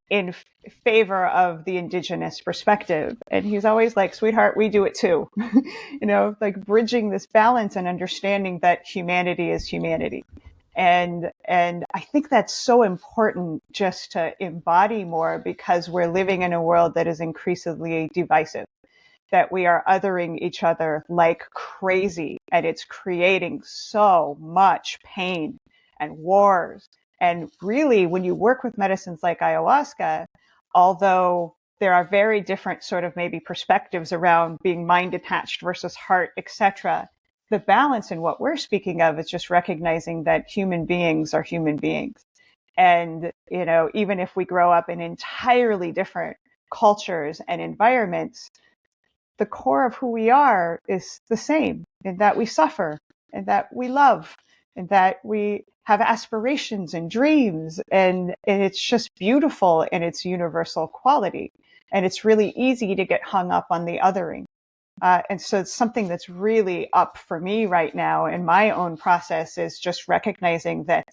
in favor of the indigenous perspective. And he's always like, sweetheart, we do it too. Like bridging this balance and understanding that humanity is humanity. And I think that's so important just to embody more, because we're living in a world that is increasingly divisive, that we are othering each other like crazy, and it's creating so much pain and wars. And really, when you work with medicines like ayahuasca, although there are very different sort of maybe perspectives around being mind attached versus heart, etc., the balance in what we're speaking of is just recognizing that human beings are human beings. And, even if we grow up in entirely different cultures and environments, the core of who we are is the same, in that we suffer, and that we love, and that we have aspirations and dreams. And it's just beautiful in its universal quality. And it's really easy to get hung up on the othering. And so it's something that's really up for me right now in my own process, is just recognizing that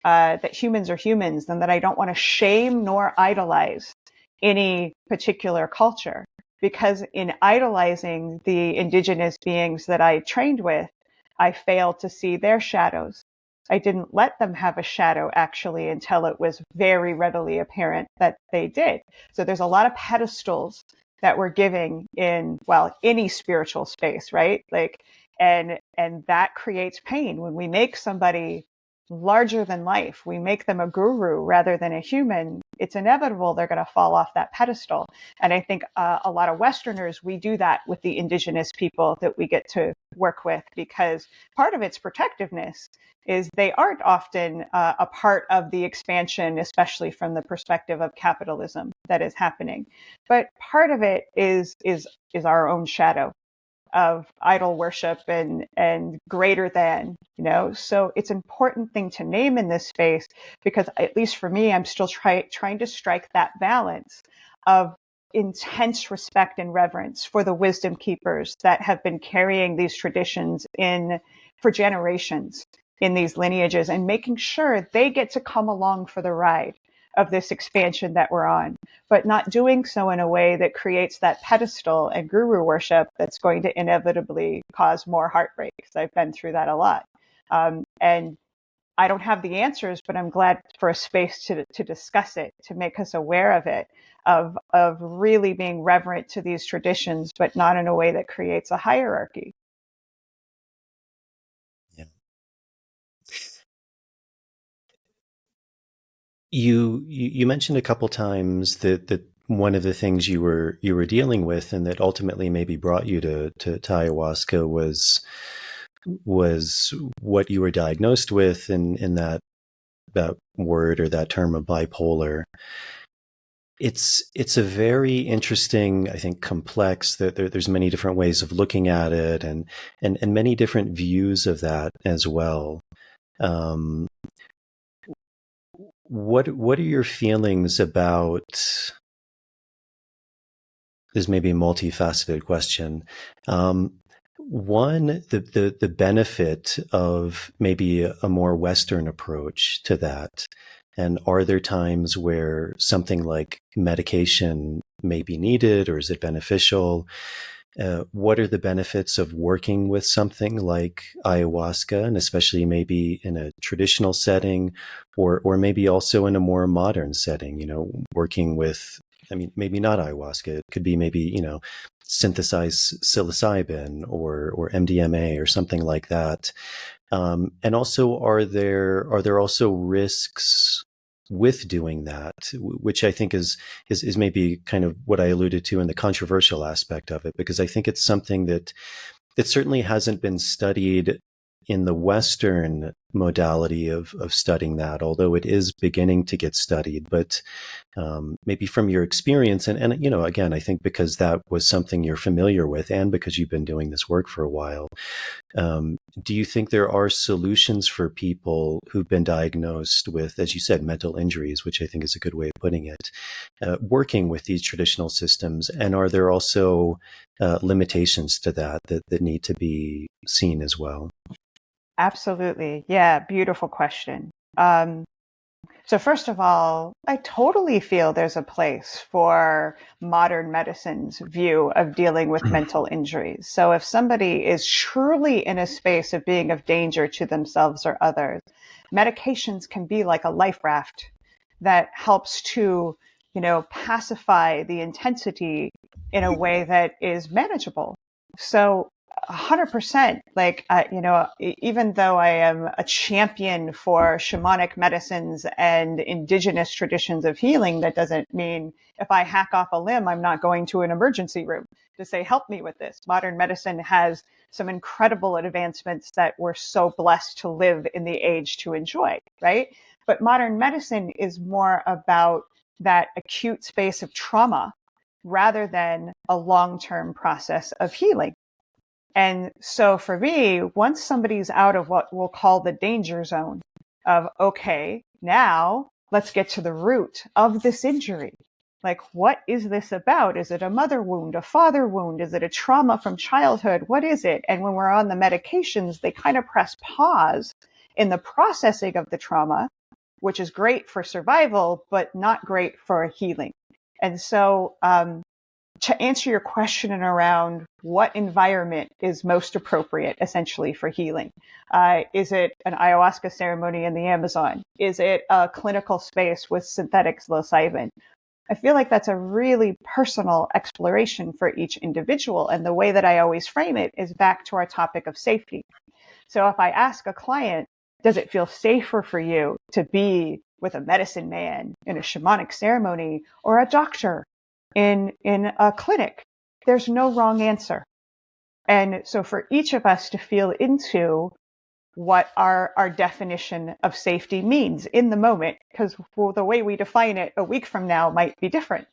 that humans are humans, and that I don't want to shame nor idolize any particular culture. Because in idolizing the indigenous beings that I trained with, I failed to see their shadows. I didn't let them have a shadow actually until it was very readily apparent that they did. So there's a lot of pedestals that we're giving in, well, any spiritual space, right? Like, and that creates pain when we make somebody larger than life. We make them a guru rather than a human. It's inevitable they're going to fall off that pedestal. And I think a lot of Westerners, we do that with the indigenous people that we get to work with, because part of its protectiveness is they aren't often a part of the expansion, especially from the perspective of capitalism that is happening. But part of it is our own shadow of idol worship and greater than, so it's an important thing to name in this space, because at least for me, I'm still trying to strike that balance of intense respect and reverence for the wisdom keepers that have been carrying these traditions in for generations in these lineages, and making sure they get to come along for the ride of this expansion that we're on, but not doing so in a way that creates that pedestal and guru worship that's going to inevitably cause more heartbreak. Because I've been through that a lot. And I don't have the answers, but I'm glad for a space to discuss it, to make us aware of it, of really being reverent to these traditions, but not in a way that creates a hierarchy. Yeah. You mentioned a couple times that one of the things you were dealing with, and that ultimately maybe brought you to ayahuasca, was what you were diagnosed with, in that word or that term of bipolar. It's a very interesting, I think, complex, that there's many different ways of looking at it, and many different views of that as well. What are your feelings about this? May be a multifaceted question. One, the benefit of maybe a more Western approach to that. And are there times where something like medication may be needed, or is it beneficial? What are the benefits of working with something like ayahuasca, and especially maybe in a traditional setting, or maybe also in a more modern setting, working with, maybe not ayahuasca, it could be maybe, synthesized psilocybin or MDMA or something like that. And also, are there also risks with doing that, which I think is maybe kind of what I alluded to in the controversial aspect of it, because I think it's something that certainly hasn't been studied in the Western modality of studying that, although it is beginning to get studied. But maybe from your experience, and again, I think because that was something you're familiar with, and because you've been doing this work for a while, do you think there are solutions for people who've been diagnosed with, as you said, mental injuries, which I think is a good way of putting it, working with these traditional systems? And are there also limitations to that need to be seen as well? Absolutely. Yeah, beautiful question. So first of all, I totally feel there's a place for modern medicine's view of dealing with mental injuries. So if somebody is truly in a space of being of danger to themselves or others, medications can be like a life raft that helps to, pacify the intensity in a way that is manageable. So 100%. Like, even though I am a champion for shamanic medicines and indigenous traditions of healing, that doesn't mean if I hack off a limb, I'm not going to an emergency room to say, help me with this. Modern medicine has some incredible advancements that we're so blessed to live in the age to enjoy, right? But modern medicine is more about that acute space of trauma rather than a long-term process of healing. And so for me, once somebody's out of what we'll call the danger zone of, okay, now let's get to the root of this injury. Like, what is this about? Is it a mother wound, a father wound? Is it a trauma from childhood? What is it? And when we're on the medications, they kind of press pause in the processing of the trauma which is great for survival, but not great for healing. And so, to answer your question around what environment is most appropriate essentially for healing. Is it an ayahuasca ceremony in the Amazon? Is it a clinical space with synthetic psilocybin? I feel like that's a really personal exploration for each individual. And the way that I always frame it is back to our topic of safety. So if I ask a client, does it feel safer for you to be with a medicine man in a shamanic ceremony or a doctor in a clinic? There's no wrong answer. And so for each of us to feel into what our definition of safety means in the moment, because the way we define it a week from now might be different.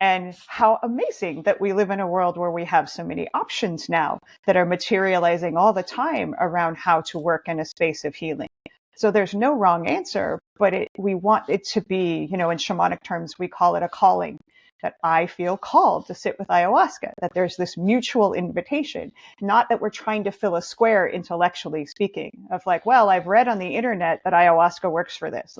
And how amazing that we live in a world where we have so many options now that are materializing all the time around how to work in a space of healing. So there's no wrong answer, but we want it to be, in shamanic terms, we call it a calling, that I feel called to sit with ayahuasca, that there's this mutual invitation, not that we're trying to fill a square intellectually speaking of like, well, I've read on the internet that ayahuasca works for this.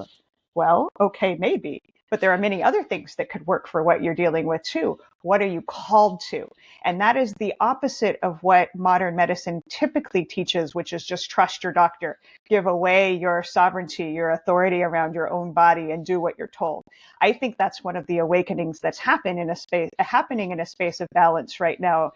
Well, okay, maybe, but there are many other things that could work for what you're dealing with too. What are you called to? And that is the opposite of what modern medicine typically teaches, which is just trust your doctor, give away your sovereignty, your authority around your own body and do what you're told. I think that's one of the awakenings that's happening in a space of balance right now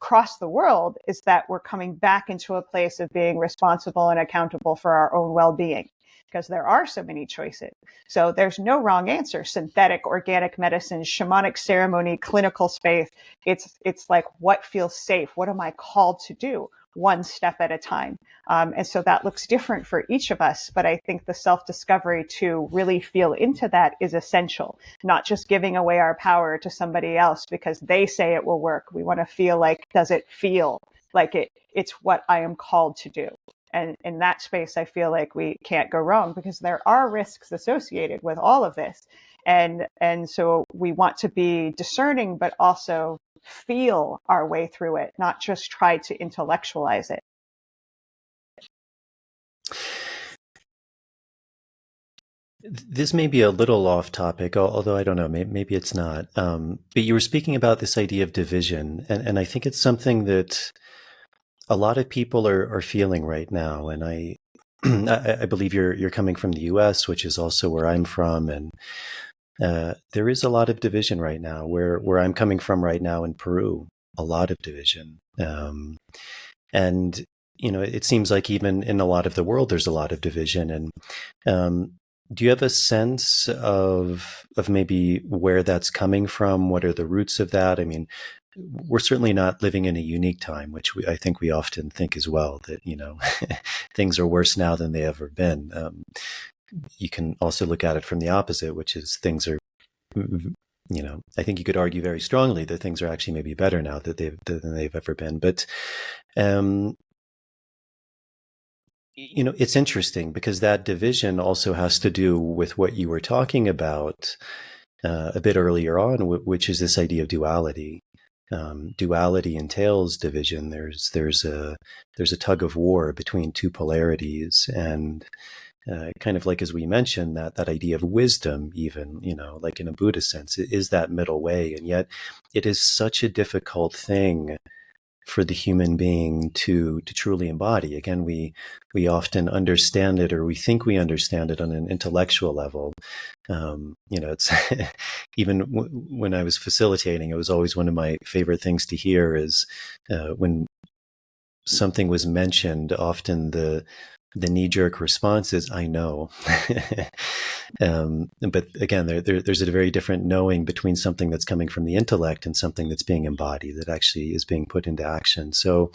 across the world, is that we're coming back into a place of being responsible and accountable for our own well-being, because there are so many choices. So there's no wrong answer. Synthetic, organic medicine, shamanic ceremony, clinical space. It's like, what feels safe? What am I called to do? One step at a time. And so that looks different for each of us. But I think the self-discovery to really feel into that is essential, not just giving away our power to somebody else because they say it will work. We want to feel like, does it feel like it's what I am called to do? And in that space, I feel like we can't go wrong, because there are risks associated with all of this. And so we want to be discerning, but also feel our way through it, not just try to intellectualize it. This may be a little off topic, although I don't know, maybe it's not. But you were speaking about this idea of division, and I think it's something that a lot of people are feeling right now. And I believe you're coming from the U.S., which is also where I'm from, and there is a lot of division right now. Where I'm coming from right now in Peru, a lot of division, and it seems like even in a lot of the world, there's a lot of division. And do you have a sense of maybe where that's coming from? What are the roots of that? I mean, we're certainly not living in a unique time, which I think we often think as well, that, things are worse now than they ever been. You can also look at it from the opposite, which is things are, I think you could argue very strongly that things are actually maybe better now than they've ever been. But, it's interesting because that division also has to do with what you were talking about a bit earlier on, which is this idea of duality. Duality entails division. There's a tug of war between two polarities, and kind of like, as we mentioned, that idea of wisdom, even, like in a Buddhist sense, it is that middle way. And yet it is such a difficult thing for the human being to truly embody. Again, we often understand it, or we think we understand it on an intellectual level. It's even when I was facilitating, it was always one of my favorite things to hear is when something was mentioned, often the knee-jerk response is, I know. But again, there's a very different knowing between something that's coming from the intellect and something that's being embodied, that actually is being put into action. So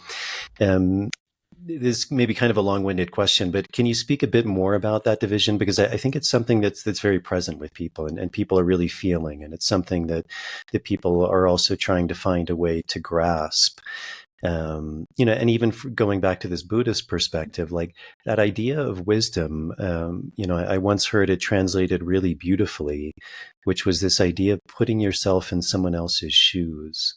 this may be kind of a long-winded question, but can you speak a bit more about that division? Because I think it's something that's very present with people, and people are really feeling, and it's something that people are also trying to find a way to grasp. And even going back to this Buddhist perspective, like that idea of wisdom, I once heard it translated really beautifully, which was this idea of putting yourself in someone else's shoes.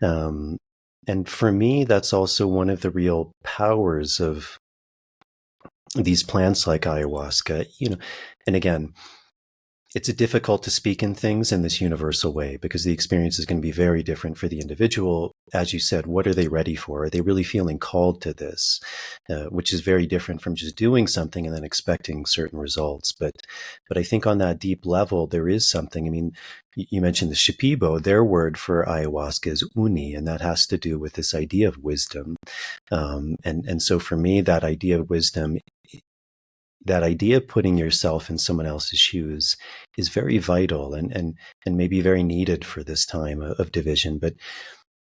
And for me, that's also one of the real powers of these plants like ayahuasca. And again, it's difficult to speak in things in this universal way because the experience is going to be very different for the individual. As you said, what are they ready for? Are they really feeling called to this? Which is very different from just doing something and then expecting certain results. But I think on that deep level, there is something. I mean, you mentioned the Shipibo, their word for ayahuasca is uni, and that has to do with this idea of wisdom. And so for me, that idea of wisdom, that idea of putting yourself in someone else's shoes is very vital and maybe very needed for this time of division. But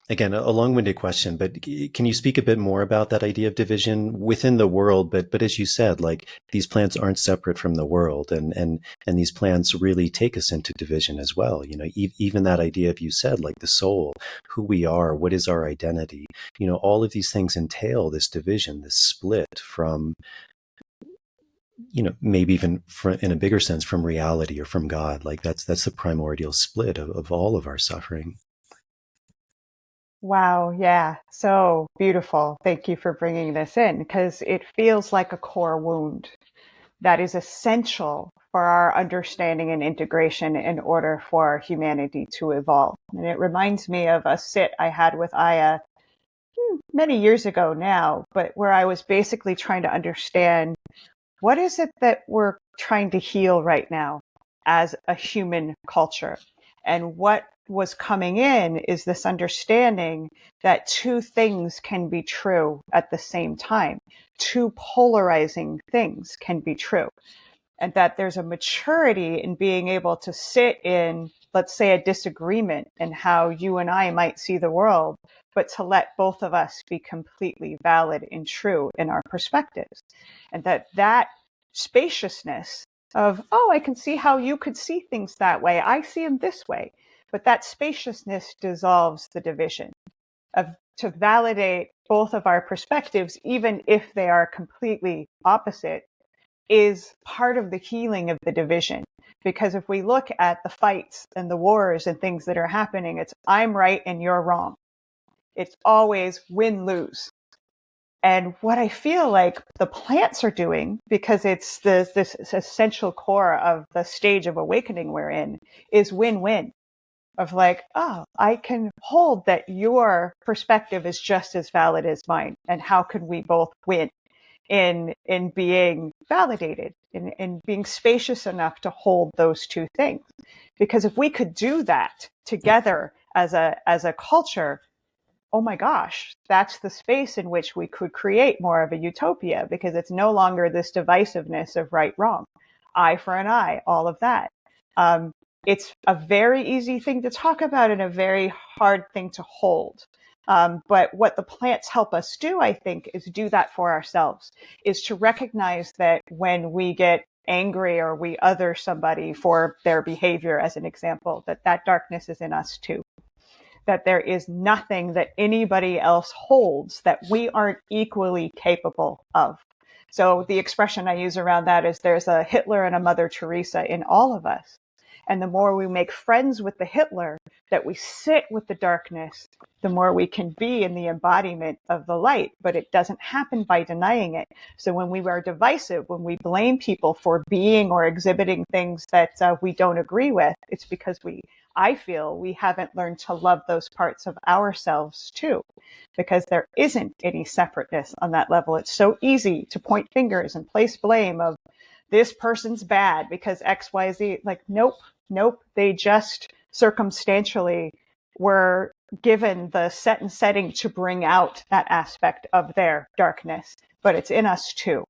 again, a long-winded question, but can you speak a bit more about that idea of division within the world? But as you said, like these plants aren't separate from the world, and these plants really take us into division as well. You know, even that idea of, you said, like the soul, who we are, what is our identity? You know, all of these things entail this division, this split from, you know, maybe even in a bigger sense from reality or from God. Like that's the primordial split of all of our suffering. Wow, yeah, so beautiful. Thank you for bringing this in because it feels like a core wound that is essential for our understanding and integration in order for humanity to evolve. And it reminds me of a sit I had with Aya many years ago now, but where I was basically trying to understand what is it that we're trying to heal right now as a human culture. And what was coming in is this understanding that two things can be true at the same time. Two polarizing things can be true. And that there's a maturity in being able to sit in, let's say, a disagreement in how you and I might see the world, but to let both of us be completely valid and true in our perspectives. And that spaciousness of, oh, I can see how you could see things that way. I see them this way. But that spaciousness dissolves the division to validate both of our perspectives, even if they are completely opposite, is part of the healing of the division. Because if we look at the fights and the wars and things that are happening, it's I'm right and you're wrong. It's always win-lose. And what I feel like the plants are doing, because it's this essential core of the stage of awakening we're in, is win-win. Of like, oh, I can hold that your perspective is just as valid as mine. And how can we both win in being validated, in being spacious enough to hold those two things? Because if we could do that together as a culture, oh my gosh, that's the space in which we could create more of a utopia, because it's no longer this divisiveness of right, wrong, eye for an eye, all of that. It's a very easy thing to talk about and a very hard thing to hold. But what the plants help us do, I think, is do that for ourselves, is to recognize that when we get angry or we other somebody for their behavior, as an example, that darkness is in us too. That there is nothing that anybody else holds that we aren't equally capable of. So the expression I use around that is there's a Hitler and a Mother Teresa in all of us. And the more we make friends with the Hitler, that we sit with the darkness, the more we can be in the embodiment of the light. But it doesn't happen by denying it. So when we are divisive, when we blame people for being or exhibiting things that we don't agree with, it's because I feel we haven't learned to love those parts of ourselves too, because there isn't any separateness on that level. It's so easy to point fingers and place blame of this person's bad because X, Y, Z. Like, nope. They just circumstantially were given the set and setting to bring out that aspect of their darkness, but it's in us too.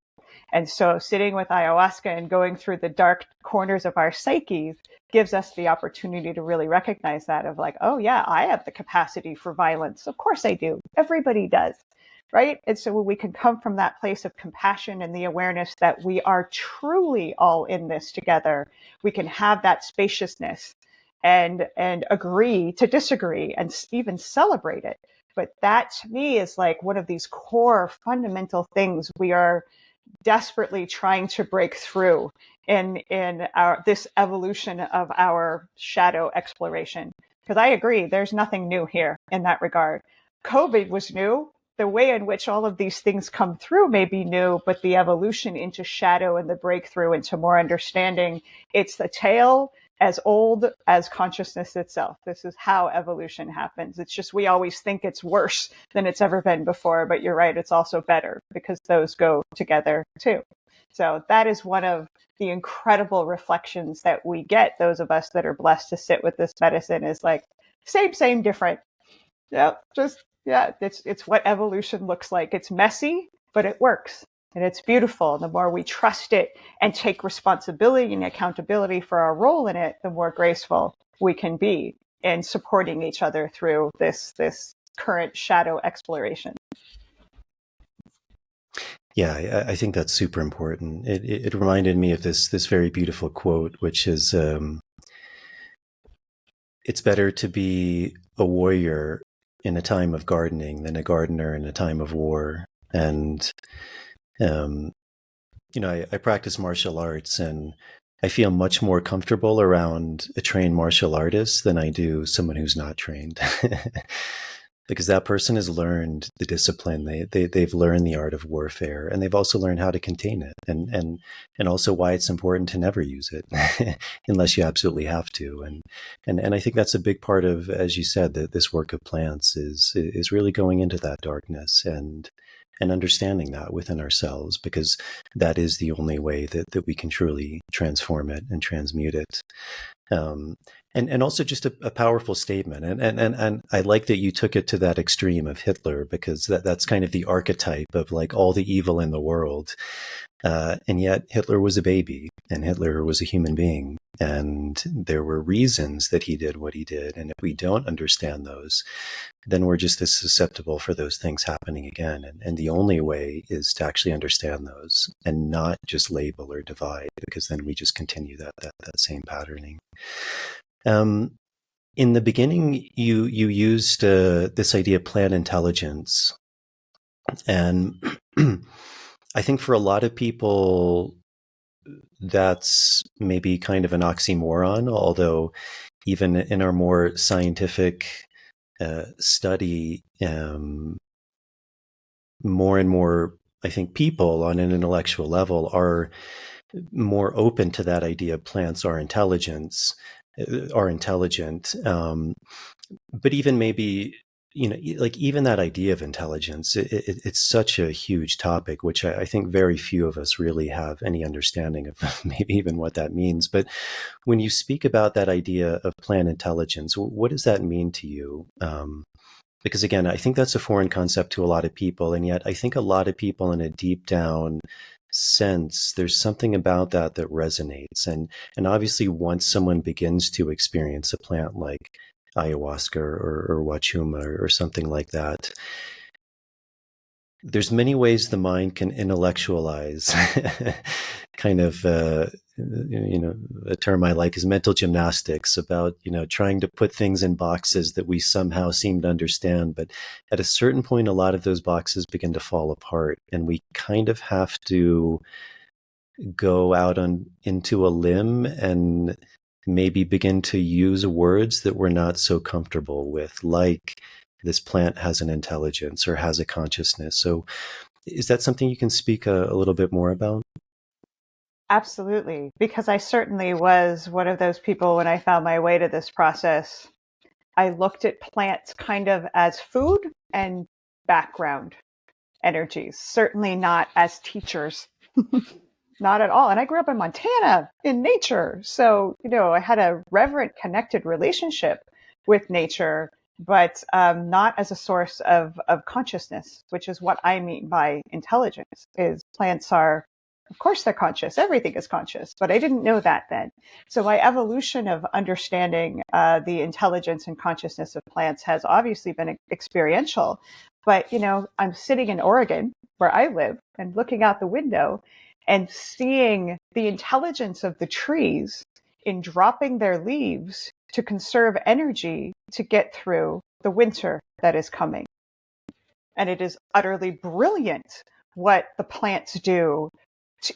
And so sitting with ayahuasca and going through the dark corners of our psyche gives us the opportunity to really recognize that of like, oh yeah, I have the capacity for violence. Of course I do. Everybody does. Right? And so when we can come from that place of compassion and the awareness that we are truly all in this together, we can have that spaciousness and agree to disagree and even celebrate it. But that to me is like one of these core fundamental things we are desperately trying to break through in this evolution of our shadow exploration. Because I agree, there's nothing new here in that regard. COVID was new. the way in which all of these things come through may be new, but the evolution into shadow and the breakthrough into more understanding, it's the tale as old as consciousness itself. This is how evolution happens. It's just we always think it's worse than it's ever been before, but you're right, it's also better because those go together too. So that is one of the incredible reflections that we get, those of us that are blessed to sit with this medicine, is like, same, different. It's what evolution looks like. It's messy, but it works. And it's beautiful. And the more we trust it and take responsibility and accountability for our role in it, the more graceful we can be in supporting each other through this current shadow exploration. Yeah, I think that's super important. It reminded me of this very beautiful quote, which is, it's better to be a warrior in a time of gardening than a gardener in a time of war. And I practice martial arts, and I feel much more comfortable around a trained martial artist than I do someone who's not trained. Because that person has learned the discipline, they've learned the art of warfare, and they've also learned how to contain it, and also why it's important to never use it unless you absolutely have to. And I think that's a big part of, as you said, that this work of plants is really going into that darkness and understanding that within ourselves, because that is the only way that we can truly transform it and transmute it. And also just a powerful statement. And I like that you took it to that extreme of Hitler, because that's kind of the archetype of like all the evil in the world. And yet Hitler was a baby, and Hitler was a human being. And there were reasons that he did what he did. And if we don't understand those, then we're just as susceptible for those things happening again. And the only way is to actually understand those and not just label or divide, because then we just continue that same patterning. In the beginning, you used this idea of plant intelligence. And I think for a lot of people, that's maybe kind of an oxymoron, although even in our more scientific study, more and more, I think, people on an intellectual level are more open to that idea of plants are intelligent. But even maybe, like even that idea of intelligence, it's such a huge topic, which I think very few of us really have any understanding of maybe even what that means. But when you speak about that idea of plant intelligence, what does that mean to you? Because again, I think that's a foreign concept to a lot of people. And yet I think a lot of people in a deep down sense, there's something about that resonates. And obviously once someone begins to experience a plant like ayahuasca or Huachuma or something like that, there's many ways the mind can intellectualize kind of, a term I like is mental gymnastics about, trying to put things in boxes that we somehow seem to understand. But at a certain point, a lot of those boxes begin to fall apart, and we kind of have to go out into a limb and maybe begin to use words that we're not so comfortable with, like this plant has an intelligence or has a consciousness. So is that something you can speak a little bit more about? Absolutely, because I certainly was one of those people when I found my way to this process. I looked at plants kind of as food and background energies, certainly not as teachers. Not at all. And I grew up in Montana in nature. So, I had a reverent, connected relationship with nature, but not as a source of consciousness, which is what I mean by intelligence. Is plants are, of course, they're conscious. Everything is conscious, but I didn't know that then. So my evolution of understanding the intelligence and consciousness of plants has obviously been experiential. But, I'm sitting in Oregon, where I live, and looking out the window and seeing the intelligence of the trees in dropping their leaves to conserve energy to get through the winter that is coming. And it is utterly brilliant what the plants do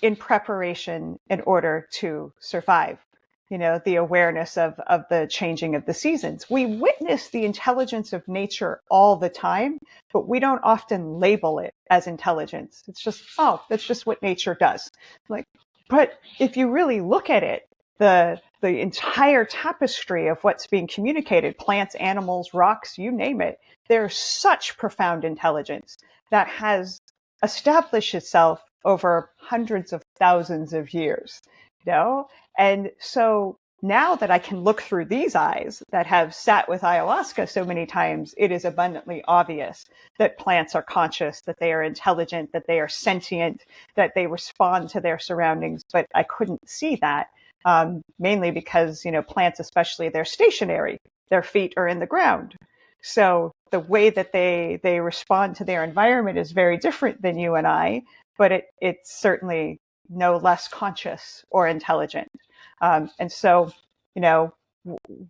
in preparation in order to survive. the awareness of the changing of the seasons. We witness the intelligence of nature all the time, but we don't often label it as intelligence. It's just, oh, that's just what nature does. Like, but if you really look at it, the entire tapestry of what's being communicated, plants, animals, rocks, you name it, there's such profound intelligence that has established itself over hundreds of thousands of years, And so now that I can look through these eyes that have sat with ayahuasca so many times, it is abundantly obvious that plants are conscious, that they are intelligent, that they are sentient, that they respond to their surroundings. But I couldn't see that, mainly because, plants, especially, they're stationary. Their feet are in the ground. So the way that they respond to their environment is very different than you and I, but it's certainly no less conscious or intelligent. And so,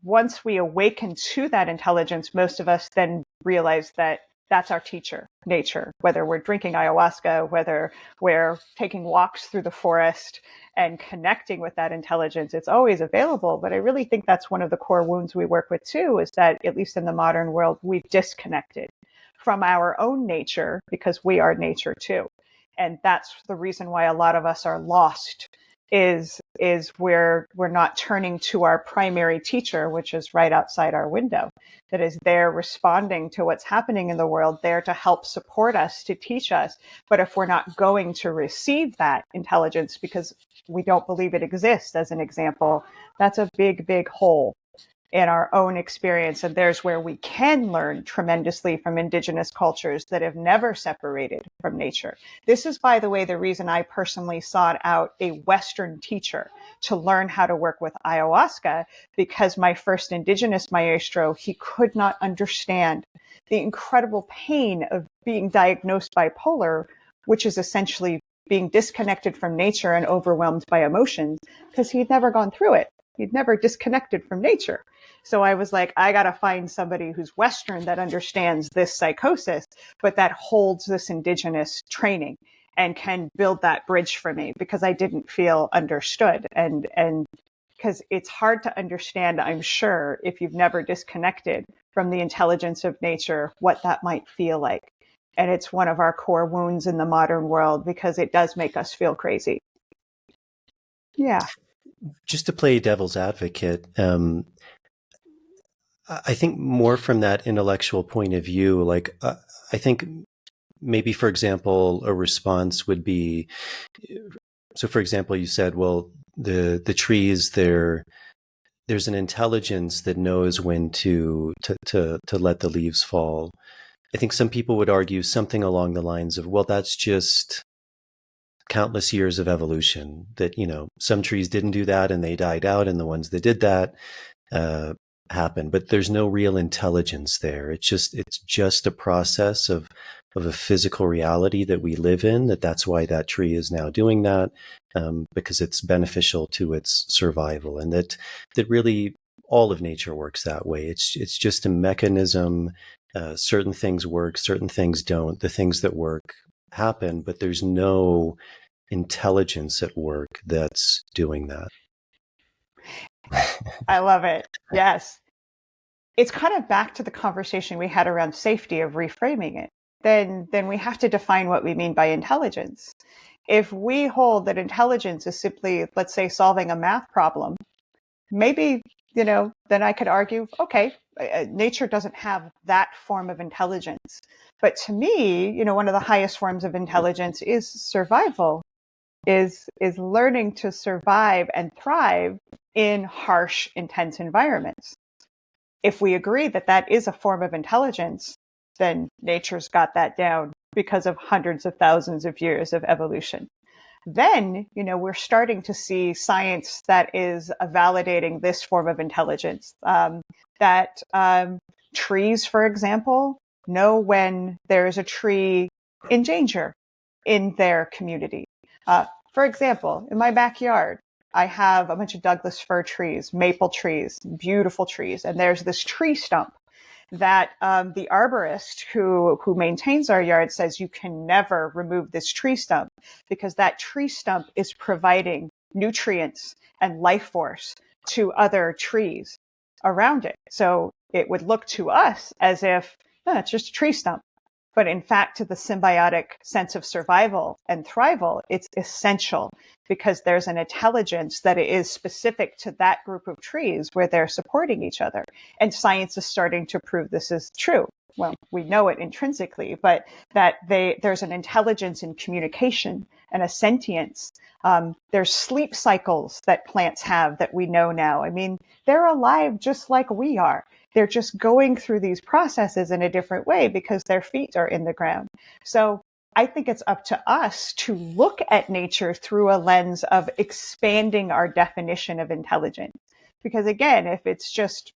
once we awaken to that intelligence, most of us then realize that that's our teacher, nature, whether we're drinking ayahuasca, whether we're taking walks through the forest and connecting with that intelligence, it's always available. But I really think that's one of the core wounds we work with too, is that at least in the modern world, we've disconnected from our own nature because we are nature too. And that's the reason why a lot of us are lost, is we're not turning to our primary teacher, which is right outside our window, that is there responding to what's happening in the world, there to help support us, to teach us. But if we're not going to receive that intelligence because we don't believe it exists, as an example, that's a big, big hole in our own experience. And there's where we can learn tremendously from indigenous cultures that have never separated from nature. This is, by the way, the reason I personally sought out a Western teacher to learn how to work with ayahuasca, because my first indigenous maestro, he could not understand the incredible pain of being diagnosed bipolar, which is essentially being disconnected from nature and overwhelmed by emotions, because he'd never gone through it. He'd never disconnected from nature. So I was like, I got to find somebody who's Western that understands this psychosis, but that holds this indigenous training and can build that bridge for me, because I didn't feel understood. And because it's hard to understand, I'm sure, if you've never disconnected from the intelligence of nature, what that might feel like. And it's one of our core wounds in the modern world, because it does make us feel crazy. Yeah. Just to play devil's advocate, I think more from that intellectual point of view, like I think maybe, for example, a response would be, so for example, you said, well, the trees, there's an intelligence that knows when to let the leaves fall. I think some people would argue something along the lines of, well, that's just countless years of evolution, that, some trees didn't do that and they died out, and the ones that did that happened. But there's no real intelligence there. It's just a process of a physical reality that we live in, that's why that tree is now doing that, because it's beneficial to its survival. And that really all of nature works that way. It's just a mechanism. Certain things work, certain things don't. The things that work happen, but there's no intelligence at work that's doing that. I love it. Yes. It's kind of back to the conversation we had around safety, of reframing it. Then we have to define what we mean by intelligence. If we hold that intelligence is simply, let's say, solving a math problem, maybe, then I could argue, okay, nature doesn't have that form of intelligence. But to me, one of the highest forms of intelligence is survival, is learning to survive and thrive in harsh, intense environments. If we agree that that is a form of intelligence, then nature's got that down because of hundreds of thousands of years of evolution. Then, we're starting to see science that is validating this form of intelligence, that trees, for example, know when there is a tree in danger in their community. For example, in my backyard, I have a bunch of Douglas fir trees, maple trees, beautiful trees. And there's this tree stump that the arborist who maintains our yard says you can never remove this tree stump, because that tree stump is providing nutrients and life force to other trees around it. So it would look to us as if, oh, it's just a tree stump. But in fact, to the symbiotic sense of survival and thrival, it's essential because there's an intelligence that is specific to that group of trees where they're supporting each other. And science is starting to prove this is true. Well, we know it intrinsically, but that there's an intelligence in communication and a sentience. There's sleep cycles that plants have that we know now. I mean, they're alive just like we are. They're just going through these processes in a different way because their feet are in the ground. So I think it's up to us to look at nature through a lens of expanding our definition of intelligence. Because again, if it's just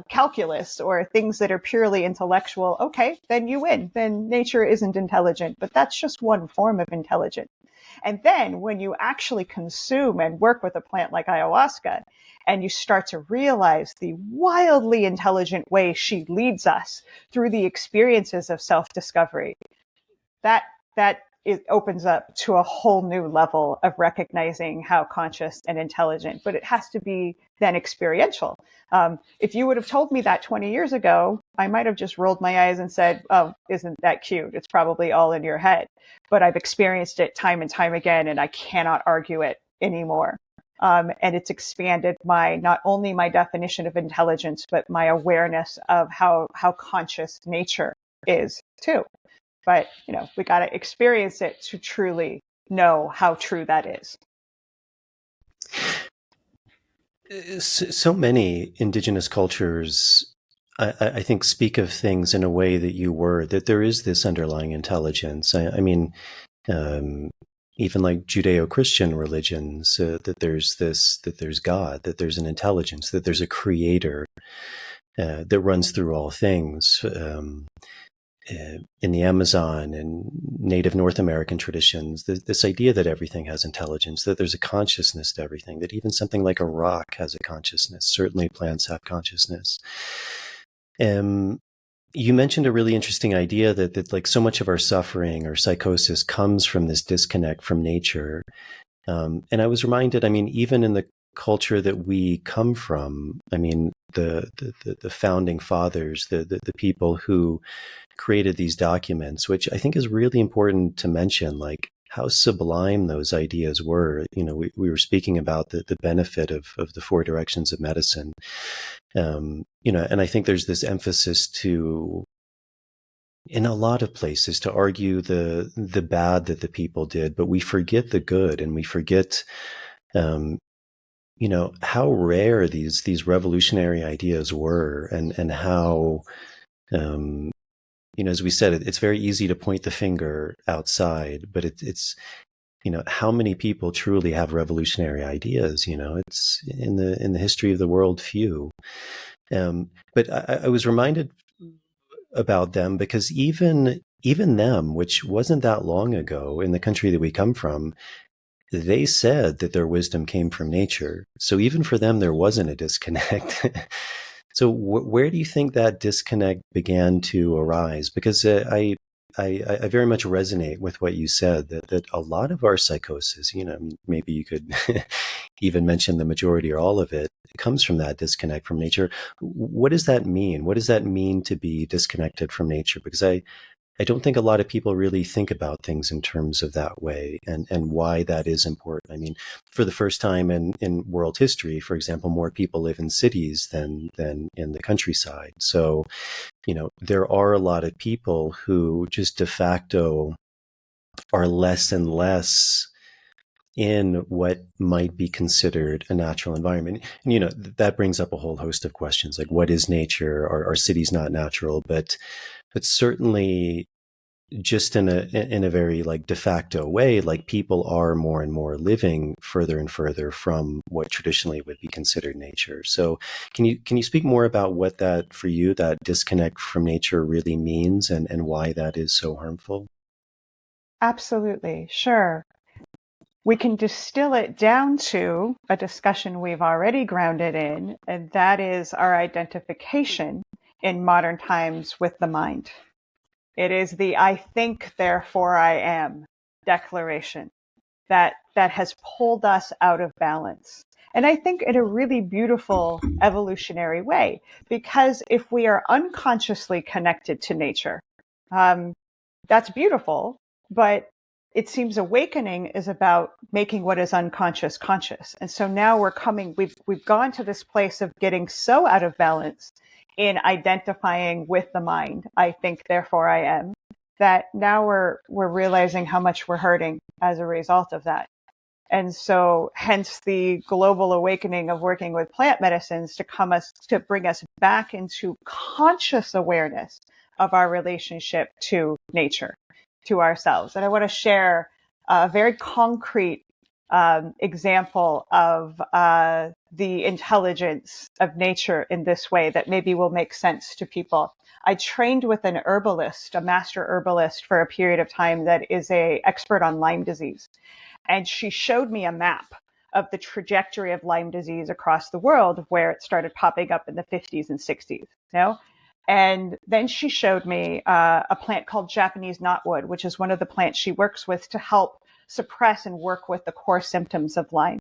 calculus or things that are purely intellectual, okay, then you win. Then nature isn't intelligent, but that's just one form of intelligence. And then when you actually consume and work with a plant like ayahuasca, and you start to realize the wildly intelligent way she leads us through the experiences of self-discovery, that it opens up to a whole new level of recognizing how conscious and intelligent, but it has to be then experiential. If you would have told me that 20 years ago, I might have just rolled my eyes and said, oh, isn't that cute? It's probably all in your head. But I've experienced it time and time again, and I cannot argue it anymore. And it's expanded not only my definition of intelligence, but my awareness of how conscious nature is too. But, we got to experience it to truly know how true that is. So many indigenous cultures, I think, speak of things in a way that that there is this underlying intelligence. I mean, even like Judeo-Christian religions, that there's God, that there's an intelligence, that there's a creator that runs through all things. In the Amazon and Native North American traditions, this idea that everything has intelligence, that there's a consciousness to everything, that even something like a rock has a consciousness. Certainly plants have consciousness. You mentioned a really interesting idea that like so much of our suffering or psychosis comes from this disconnect from nature. And I was reminded, I mean, even in the culture that we come from, I mean, the founding fathers, the people who created these documents, which I think is really important to mention, like how sublime those ideas were. We were speaking about the benefit of the four directions of medicine. And I think there's this emphasis in a lot of places to argue the bad that the people did, but we forget the good, and we forget, how rare these revolutionary ideas were, and how, as we said, it's very easy to point the finger outside, but it's how many people truly have revolutionary ideas? It's in the history of the world, few. But I was reminded about them because even them, which wasn't that long ago in the country that we come from, they said that their wisdom came from nature. So even for them, there wasn't a disconnect. So where do you think that disconnect began to arise? Because I very much resonate with what you said, that a lot of our psychosis, maybe you could even mention the majority or all of it, comes from that disconnect from nature. What does that mean? What does that mean to be disconnected from nature? Because I don't think a lot of people really think about things in terms of that way, and why that is important. I mean, for the first time in world history, for example, more people live in cities than in the countryside. So, there are a lot of people who just de facto are less and less in what might be considered a natural environment. And, that brings up a whole host of questions, like what is nature? Are cities not natural? But certainly just in a very like de facto way, like people are more and more living further and further from what traditionally would be considered nature. So can you speak more about what that, for you, that disconnect from nature really means, and why that is so harmful? Absolutely. Sure. We can distill it down to a discussion we've already grounded in, and that is our identification in modern times with the mind. It is the I think, therefore I am declaration that has pulled us out of balance. And I think in a really beautiful evolutionary way, because if we are unconsciously connected to nature, that's beautiful, but it seems awakening is about making what is unconscious conscious. And so now we've gone to this place of getting so out of balance in identifying with the mind. I think, therefore I am, that now we're realizing how much we're hurting as a result of that. And so hence the global awakening of working with plant medicines to bring us back into conscious awareness of our relationship to nature, to ourselves. And I want to share a very concrete example of the intelligence of nature in this way that maybe will make sense to people. I trained with an herbalist, a master herbalist, for a period of time that is an expert on Lyme disease. And she showed me a map of the trajectory of Lyme disease across the world, where it started popping up in the 50s and 60s. And then she showed me a plant called Japanese knotwood, which is one of the plants she works with to help suppress and work with the core symptoms of Lyme.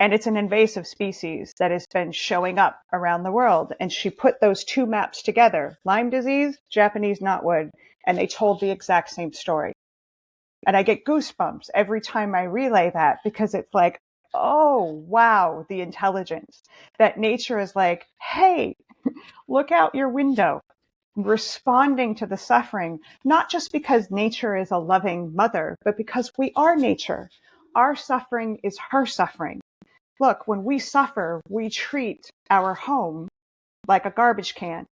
And it's an invasive species that has been showing up around the world. And she put those two maps together, Lyme disease, Japanese knotwood, and they told the exact same story. And I get goosebumps every time I relay that, because it's like, oh, wow, the intelligence that nature is like, hey, look out your window, responding to the suffering, not just because nature is a loving mother, but because we are nature. Our suffering is her suffering. Look, when we suffer, we treat our home like a garbage can,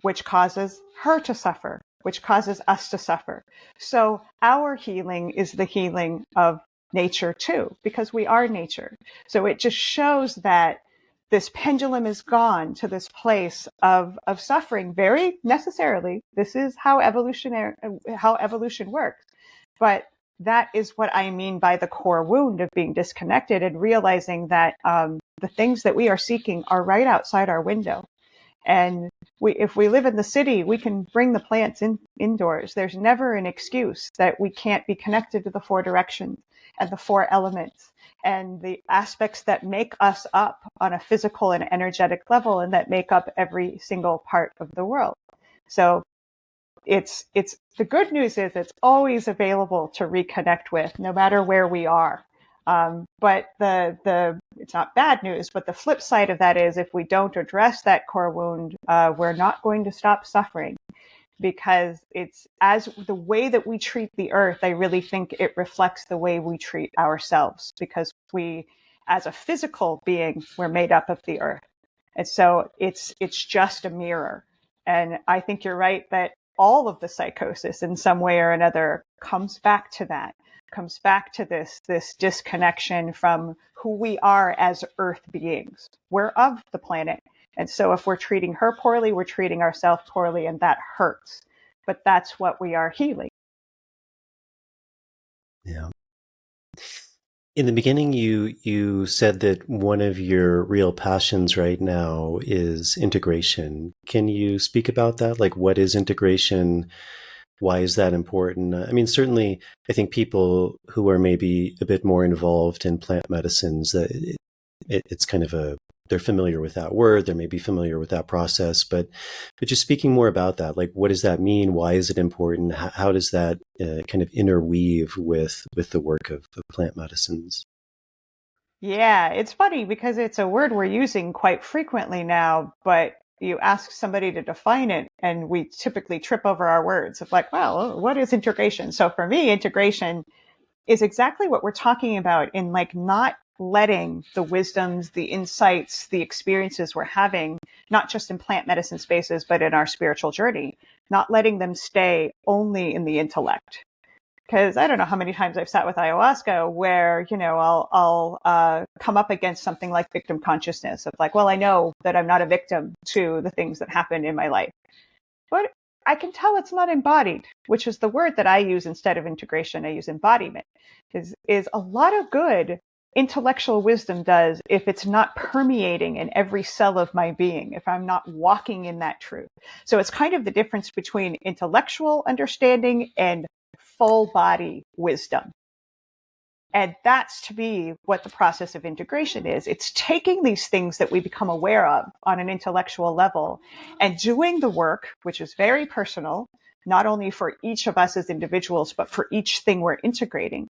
which causes her to suffer, which causes us to suffer. So our healing is the healing of nature too, because we are nature. So it just shows that this pendulum is gone to this place of suffering very necessarily. This is how evolution works. But that is what I mean by the core wound of being disconnected and realizing that the things that we are seeking are right outside our window. And if we live in the city, we can bring the plants indoors. There's never an excuse that we can't be connected to the four directions and the four elements and the aspects that make us up on a physical and energetic level, and that make up every single part of the world. So it's the good news is it's always available to reconnect with, no matter where we are. But it's not bad news, but the flip side of that is if we don't address that core wound, we're not going to stop suffering, because it's as the way that we treat the earth. I really think it reflects the way we treat ourselves, because we, as a physical being, we're made up of the earth. And so it's just a mirror. And I think you're right that all of the psychosis in some way or another comes back to that. Comes back to this disconnection from who we are as earth beings. We're of the planet. And so if we're treating her poorly, we're treating ourselves poorly, and that hurts. But that's what we are healing. Yeah. In the beginning, you said that one of your real passions right now is integration. Can you speak about that? Like, what is integration? Why is that important? I mean, certainly, I think people who are maybe a bit more involved in plant medicines, it's kind of they're familiar with that word, they may be familiar with that process, but just speaking more about that, like, what does that mean? Why is it important? How does that kind of interweave with the work of plant medicines? Yeah, it's funny because it's a word we're using quite frequently now, but you ask somebody to define it and we typically trip over our words of like, well, what is integration? So for me, integration is exactly what we're talking about in like not letting the wisdoms, the insights, the experiences we're having, not just in plant medicine spaces, but in our spiritual journey, not letting them stay only in the intellect. Because I don't know how many times I've sat with ayahuasca where, I'll come up against something like victim consciousness of like, well, I know that I'm not a victim to the things that happen in my life, but I can tell it's not embodied, which is the word that I use instead of integration. I use embodiment. Is a lot of good intellectual wisdom does if it's not permeating in every cell of my being, if I'm not walking in that truth. So it's kind of the difference between intellectual understanding and full body wisdom. And that's to me what the process of integration is. It's taking these things that we become aware of on an intellectual level and doing the work, which is very personal, not only for each of us as individuals, but for each thing we're integrating,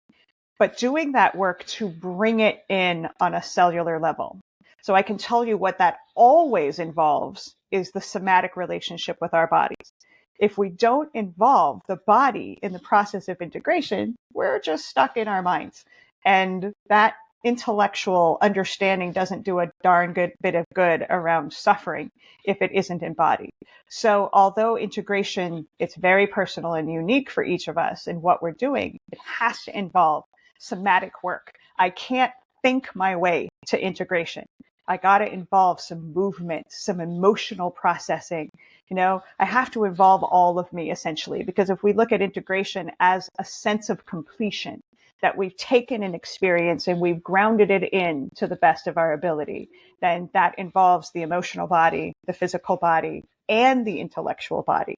but doing that work to bring it in on a cellular level. So I can tell you what that always involves is the somatic relationship with our bodies. If we don't involve the body in the process of integration, we're just stuck in our minds. And that intellectual understanding doesn't do a darn good bit of good around suffering if it isn't embodied. So although integration, it's very personal and unique for each of us in what we're doing, it has to involve somatic work. I can't think my way to integration. I got to involve some movement, some emotional processing. I have to involve all of me essentially, because if we look at integration as a sense of completion, that we've taken an experience and we've grounded it in to the best of our ability, then that involves the emotional body, the physical body, and the intellectual body.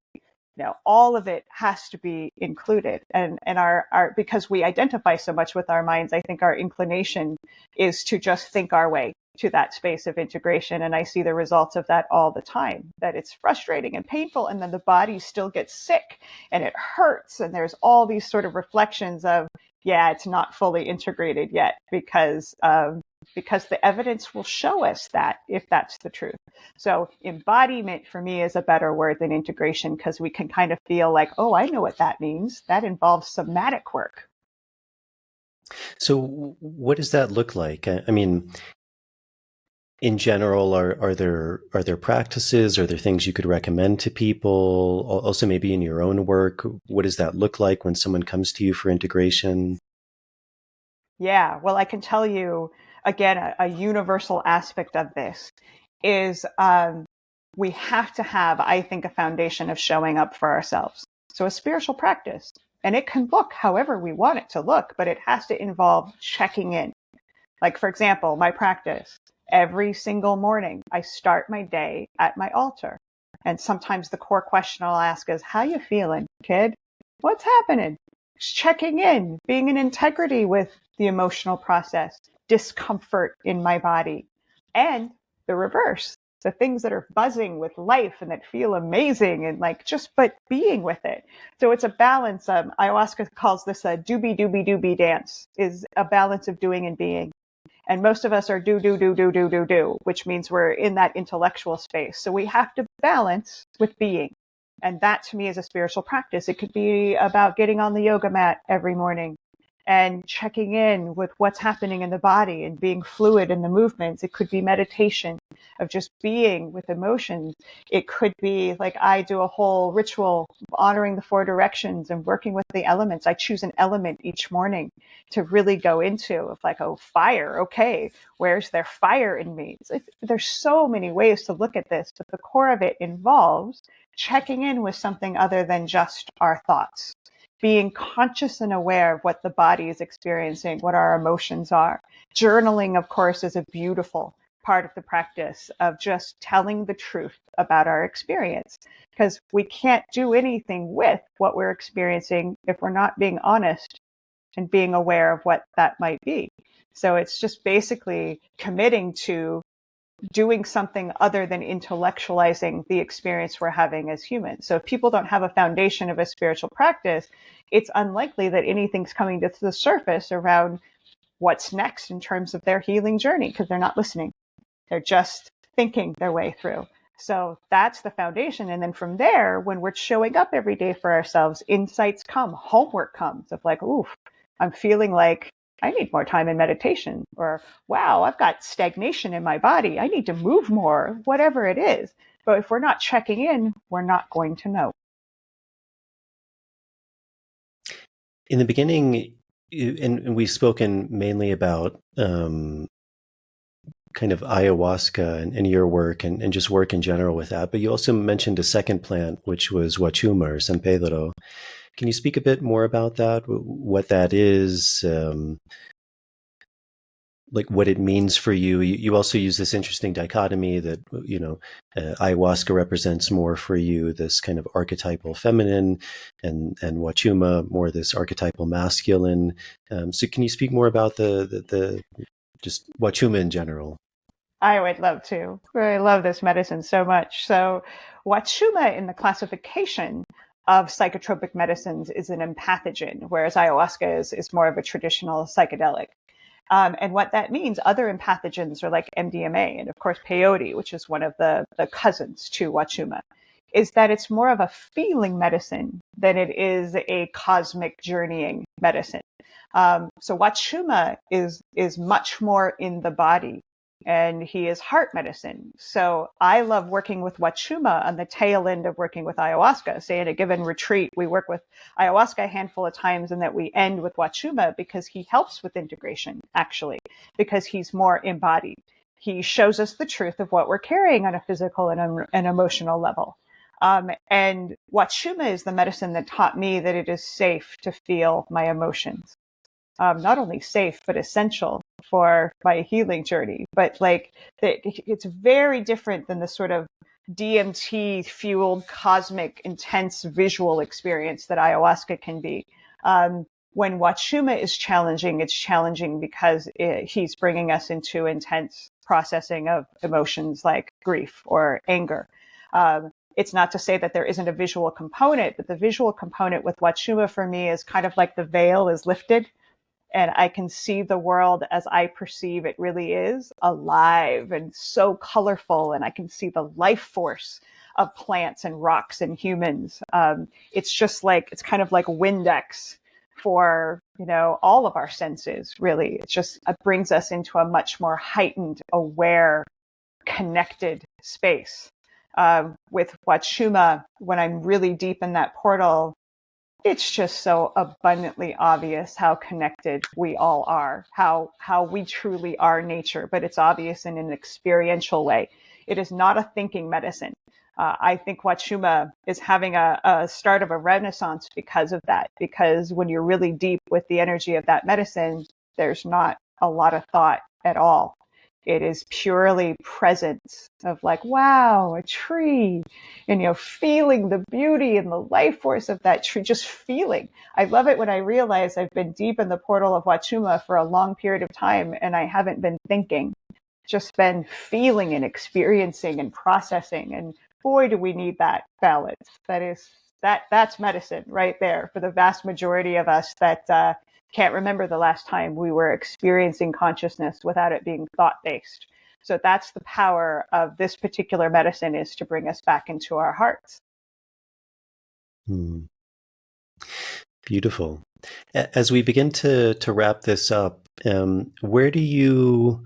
All of it has to be included. And our because we identify so much with our minds, I think our inclination is to just think our way to that space of integration. And I see the results of that all the time, that it's frustrating and painful. And then the body still gets sick and it hurts. And there's all these sort of reflections of, yeah, it's not fully integrated yet because the evidence will show us that if that's the truth. So embodiment for me is a better word than integration, because we can kind of feel like, oh, I know what that means. That involves somatic work. So what does that look like? I mean, in general, are there practices? Are there things you could recommend to people? Also, maybe in your own work, what does that look like when someone comes to you for integration? Yeah, well, I can tell you, again, a universal aspect of this is we have to have, I think, a foundation of showing up for ourselves. So a spiritual practice, and it can look however we want it to look, but it has to involve checking in. Like, for example, my practice, every single morning, I start my day at my altar. And sometimes the core question I'll ask is, how you feeling, kid? What's happening? Just checking in, being in integrity with the emotional process, discomfort in my body, and the reverse, the things that are buzzing with life and that feel amazing and but being with it. So it's a balance. Ayahuasca calls this a doobie dance, is a balance of doing and being. And most of us are do, which means we're in that intellectual space. So we have to balance with being. And that to me is a spiritual practice. It could be about getting on the yoga mat every morning and checking in with what's happening in the body and being fluid in the movements. It could be meditation of just being with emotions. It could be like I do a whole ritual honoring the 4 directions and working with the elements. I choose an element each morning to really go into of like, oh, fire. Okay, where's there fire in me? There's so many ways to look at this, but the core of it involves checking in with something other than just our thoughts. Being conscious and aware of what the body is experiencing, what our emotions are. Journaling, of course, is a beautiful part of the practice of just telling the truth about our experience, because we can't do anything with what we're experiencing if we're not being honest and being aware of what that might be. So it's just basically committing to doing something other than intellectualizing the experience we're having as humans. So if people don't have a foundation of a spiritual practice, it's unlikely that anything's coming to the surface around what's next in terms of their healing journey, because they're not listening. They're just thinking their way through. So that's the foundation. And then from there, when we're showing up every day for ourselves, insights come, homework comes of like, oof, I'm feeling like I need more time in meditation, or wow, I've got stagnation in my body. I need to move more, whatever it is. But if we're not checking in, we're not going to know. In the beginning, and we've spoken mainly about kind of ayahuasca and your work and just work in general with that, but you also mentioned a second plant, which was Huachuma or San Pedro. Can you speak a bit more about that, what that is, like what it means for you. You also use this interesting dichotomy that, ayahuasca represents more for you this kind of archetypal feminine, and Huachuma more this archetypal masculine. So can you speak more about the just Huachuma in general? I would love to. I love this medicine so much. So, Huachuma in the classification of psychotropic medicines is an empathogen, whereas ayahuasca is more of a traditional psychedelic. And what that means, other empathogens are like MDMA and, of course, peyote, which is one of the cousins to Huachuma, is that it's more of a feeling medicine than it is a cosmic journeying medicine. So Huachuma is much more in the body, and he is heart medicine. So I love working with Huachuma on the tail end of working with ayahuasca. Say in a given retreat, we work with ayahuasca a handful of times and that we end with Huachuma because he helps with integration, actually, because he's more embodied. He shows us the truth of what we're carrying on a physical and an emotional level. And Huachuma is the medicine that taught me that it is safe to feel my emotions. Not only safe, but essential for my healing journey. But it's very different than the sort of DMT fueled cosmic intense visual experience that ayahuasca can be. When Huachuma is challenging, it's challenging because he's bringing us into intense processing of emotions like grief or anger. It's not to say that there isn't a visual component, but the visual component with Huachuma for me is kind of like the veil is lifted, and I can see the world as I perceive it really is, alive and so colorful. And I can see the life force of plants and rocks and humans. It's kind of like Windex for, all of our senses, really. It brings us into a much more heightened, aware, connected space. With Huachuma, when I'm really deep in that portal, it's just so abundantly obvious how connected we all are, how we truly are nature, but it's obvious in an experiential way. It is not a thinking medicine. I think Huachuma is having a start of a renaissance because of that, because when you're really deep with the energy of that medicine, there's not a lot of thought at all. It is purely presence of like, wow, a tree, and, feeling the beauty and the life force of that tree, just feeling. I love it when I realize I've been deep in the portal of Huachuma for a long period of time and I haven't been thinking, just been feeling and experiencing and processing. And boy, do we need that balance. That's medicine right there for the vast majority of us that can't remember the last time we were experiencing consciousness without it being thought-based. So that's the power of this particular medicine, is to bring us back into our hearts. Beautiful. As we begin to wrap this up, where do you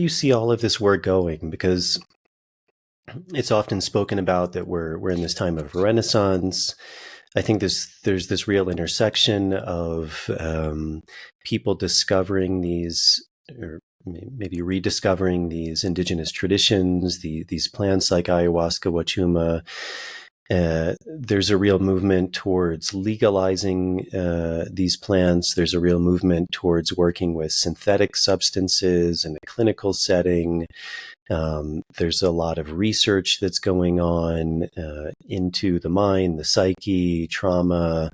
see all of this work going? Because it's often spoken about that we're in this time of Renaissance. I think there's this real intersection of people discovering these, or maybe rediscovering these indigenous traditions, these plants like ayahuasca, Huachuma. There's a real movement towards legalizing these plants. There's a real movement towards working with synthetic substances in a clinical setting. There's a lot of research that's going on into the mind, the psyche, trauma,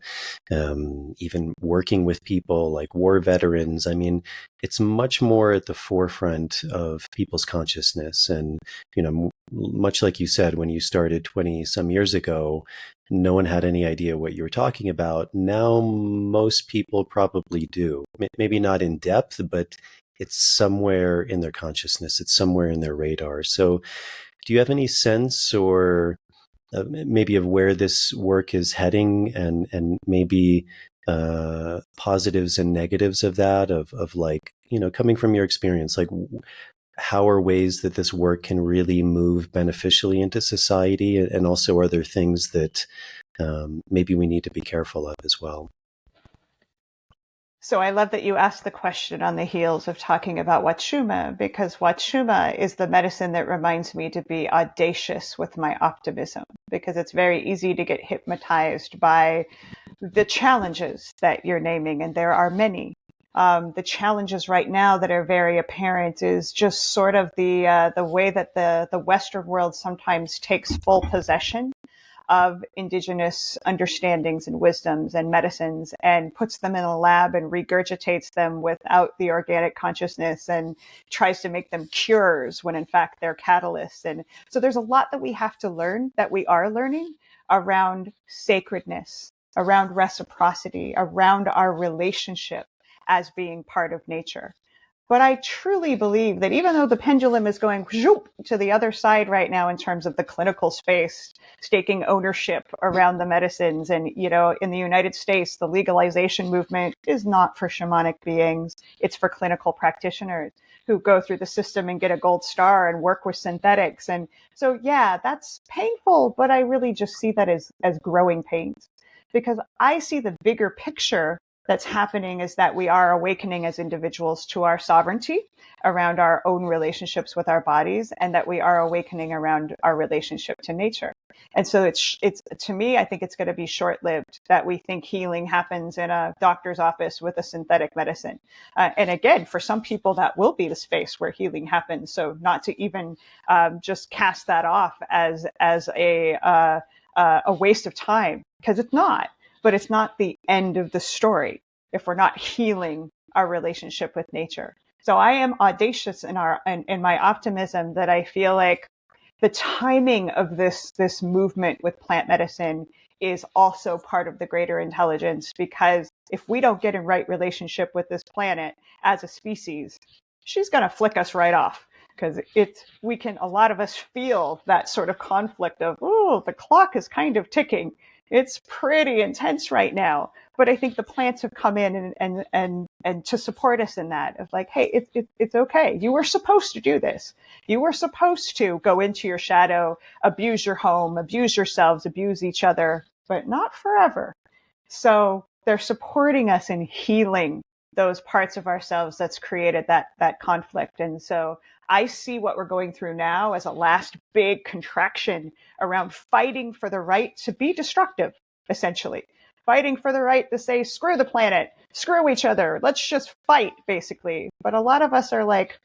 even working with people like war veterans. I mean, it's much more at the forefront of people's consciousness. And, much like you said, when you started 20 some years ago, no one had any idea what you were talking about. Now, most people probably do. Maybe not in depth, but it's somewhere in their consciousness. It's somewhere in their radar. So do you have any sense or maybe of where this work is heading, and maybe positives and negatives of that, of like, coming from your experience, like how are ways that this work can really move beneficially into society, and also are there things that maybe we need to be careful of as well? So I love that you asked the question on the heels of talking about Huachuma, because Huachuma is the medicine that reminds me to be audacious with my optimism, because it's very easy to get hypnotized by the challenges that you're naming, and there are many. The challenges right now that are very apparent is just sort of the way that the Western world sometimes takes full possession of indigenous understandings and wisdoms and medicines and puts them in a lab and regurgitates them without the organic consciousness and tries to make them cures when in fact they're catalysts. And so there's a lot that we have to learn, that we are learning, around sacredness, around reciprocity, around our relationship as being part of nature. But I truly believe that even though the pendulum is going to the other side right now in terms of the clinical space, staking ownership around the medicines, and, you know, in the United States, the legalization movement is not for shamanic beings. It's for clinical practitioners who go through the system and get a gold star and work with synthetics. And so, yeah, that's painful, but I really just see that as growing pains, because I see the bigger picture that's happening is that we are awakening as individuals to our sovereignty around our own relationships with our bodies, and that we are awakening around our relationship to nature. And so it's to me, I think it's going to be short-lived that we think healing happens in a doctor's office with a synthetic medicine. And again, for some people, that will be the space where healing happens. So not to even just cast that off as a waste of time, because it's not. But it's not the end of the story if we're not healing our relationship with nature. So I am audacious in my optimism that I feel like the timing of this movement with plant medicine is also part of the greater intelligence, because if we don't get in right relationship with this planet as a species, she's going to flick us right off. Because a lot of us feel that sort of conflict of, oh, the clock is kind of ticking. It's pretty intense right now. But I think the plants have come in and to support us in that, of like, hey, it's okay. You were supposed to do this. You were supposed to go into your shadow, abuse your home, abuse yourselves, abuse each other, but not forever. So they're supporting us in healing those parts of ourselves that's created that conflict. And so I see what we're going through now as a last big contraction around fighting for the right to be destructive, essentially. Fighting for the right to say, screw the planet, screw each other, let's just fight, basically. But a lot of us are like,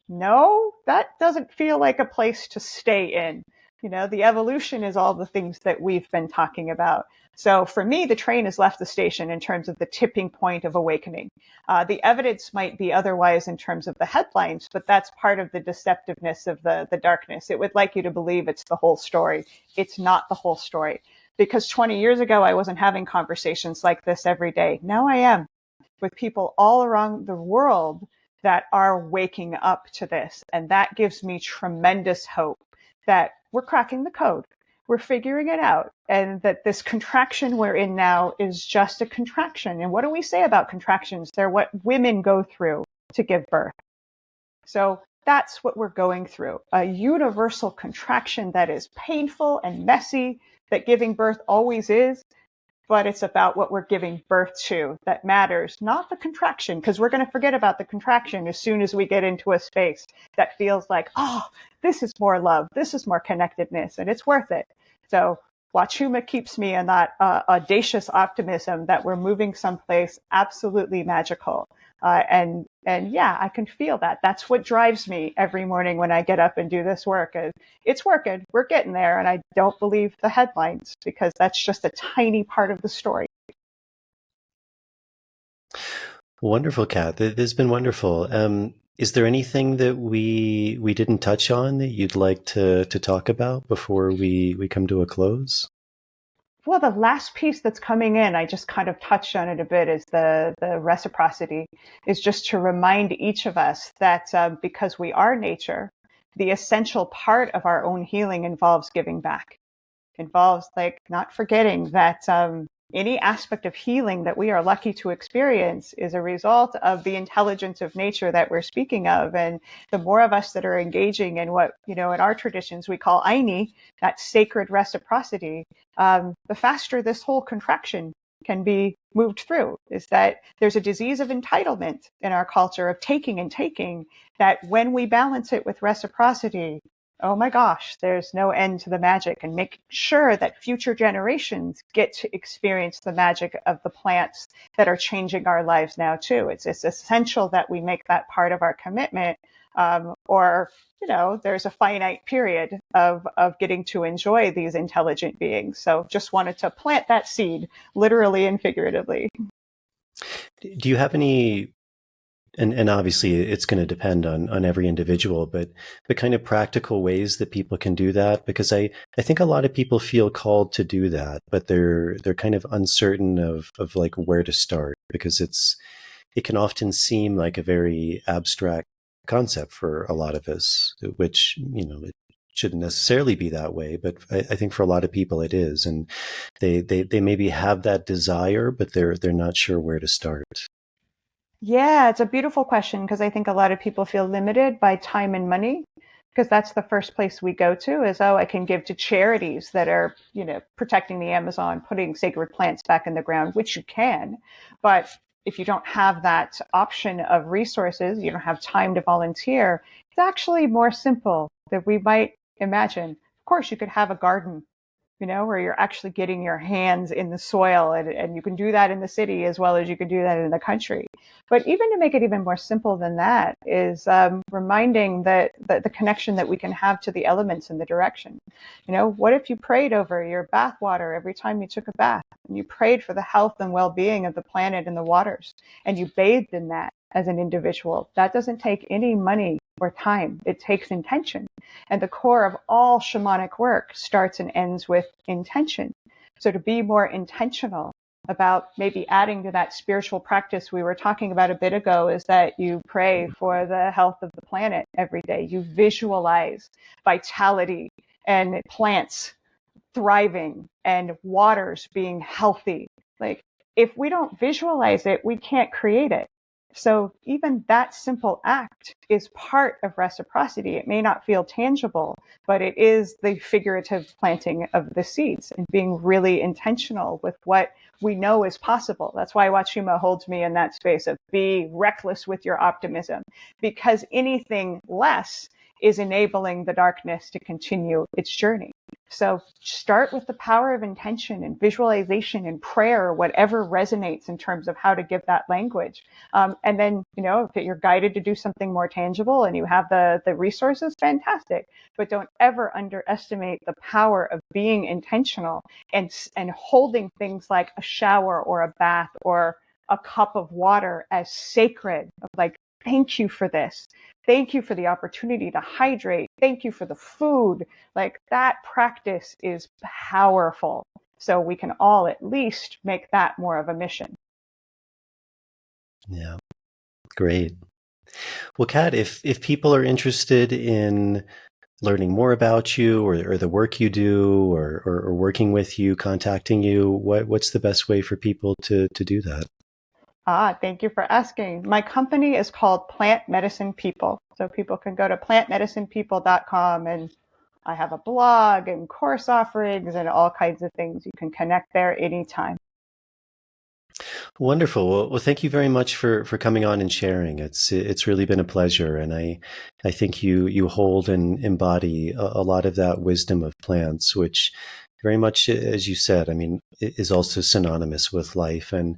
no, that doesn't feel like a place to stay in. You know, the evolution is all the things that we've been talking about. So for me, the train has left the station in terms of the tipping point of awakening. The evidence might be otherwise in terms of the headlines, but that's part of the deceptiveness of the darkness. It would like you to believe it's the whole story. It's not the whole story. Because 20 years ago, I wasn't having conversations like this every day. Now I am, with people all around the world that are waking up to this. And that gives me tremendous hope that we're cracking the code. We're figuring it out, and that this contraction we're in now is just a contraction. And what do we say about contractions? They're what women go through to give birth. So that's what we're going through, a universal contraction that is painful and messy, that giving birth always is, but it's about what we're giving birth to that matters, not the contraction, because we're going to forget about the contraction as soon as we get into a space that feels like, oh, this is more love, this is more connectedness, and it's worth it. So Huachuma keeps me in that audacious optimism that we're moving someplace absolutely magical. And yeah, I can feel that. That's what drives me every morning when I get up and do this work. It's working. We're getting there. And I don't believe the headlines, because that's just a tiny part of the story. Wonderful, Kat. This has been wonderful. Is there anything that we didn't touch on that you'd like to talk about before we come to a close? Well, the last piece that's coming in, I just kind of touched on it a bit, is the reciprocity, is just to remind each of us that because we are nature, the essential part of our own healing involves giving back. Involves like not forgetting that any aspect of healing that we are lucky to experience is a result of the intelligence of nature that we're speaking of. And the more of us that are engaging in what, you know, in our traditions we call aini, that sacred reciprocity, the faster this whole contraction can be moved through. Is that there's a disease of entitlement in our culture of taking and taking, that when we balance it with reciprocity, oh my gosh, there's no end to the magic, and making sure that future generations get to experience the magic of the plants that are changing our lives now too. It's essential that we make that part of our commitment, or there's a finite period of getting to enjoy these intelligent beings. So just wanted to plant that seed, literally and figuratively. Do you have any, and obviously it's going to depend on every individual, but the kind of practical ways that people can do that? Because I think a lot of people feel called to do that, but they're kind of uncertain of like where to start, because it can often seem like a very abstract concept for a lot of us, which, it shouldn't necessarily be that way, but I think for a lot of people it is. And they maybe have that desire, but they're not sure where to start. Yeah, it's a beautiful question, because I think a lot of people feel limited by time and money, because that's the first place we go to is, I can give to charities that are, protecting the Amazon, putting sacred plants back in the ground, which you can. But if you don't have that option of resources, you don't have time to volunteer, it's actually more simple than we might imagine. Of course, you could have a garden, where you're actually getting your hands in the soil, and you can do that in the city as well as you can do that in the country. But even to make it even more simple than that is reminding that the connection that we can have to the elements and the direction. What if you prayed over your bath water every time you took a bath, and you prayed for the health and well-being of the planet and the waters, and you bathed in that as an individual? That doesn't take any money or time. It takes intention. And the core of all shamanic work starts and ends with intention. So to be more intentional about maybe adding to that spiritual practice we were talking about a bit ago is that you pray for the health of the planet every day. You visualize vitality and plants thriving and waters being healthy. Like, if we don't visualize it, we can't create it. So even that simple act is part of reciprocity. It may not feel tangible, but it is the figurative planting of the seeds and being really intentional with what we know is possible. That's why Huachuma holds me in that space of be reckless with your optimism, because anything less is enabling the darkness to continue its journey. So start with the power of intention and visualization and prayer, whatever resonates in terms of how to give that language. And then, if you're guided to do something more tangible and you have the resources, fantastic. But don't ever underestimate the power of being intentional and holding things like a shower or a bath or a cup of water as sacred. Like, thank you for this. Thank you for the opportunity to hydrate. Thank you for the food. Like, that practice is powerful. So we can all at least make that more of a mission. Yeah, great. Well, Kat, if people are interested in learning more about you or the work you do or working with you, contacting you, what's the best way for people to do that? Thank you for asking. My company is called Plant Medicine People. So people can go to plantmedicinepeople.com, and I have a blog and course offerings and all kinds of things. You can connect there anytime. Wonderful. Well, thank you very much for coming on and sharing. It's really been a pleasure, and I think you hold and embody a lot of that wisdom of plants, which very much, as you said, is also synonymous with life and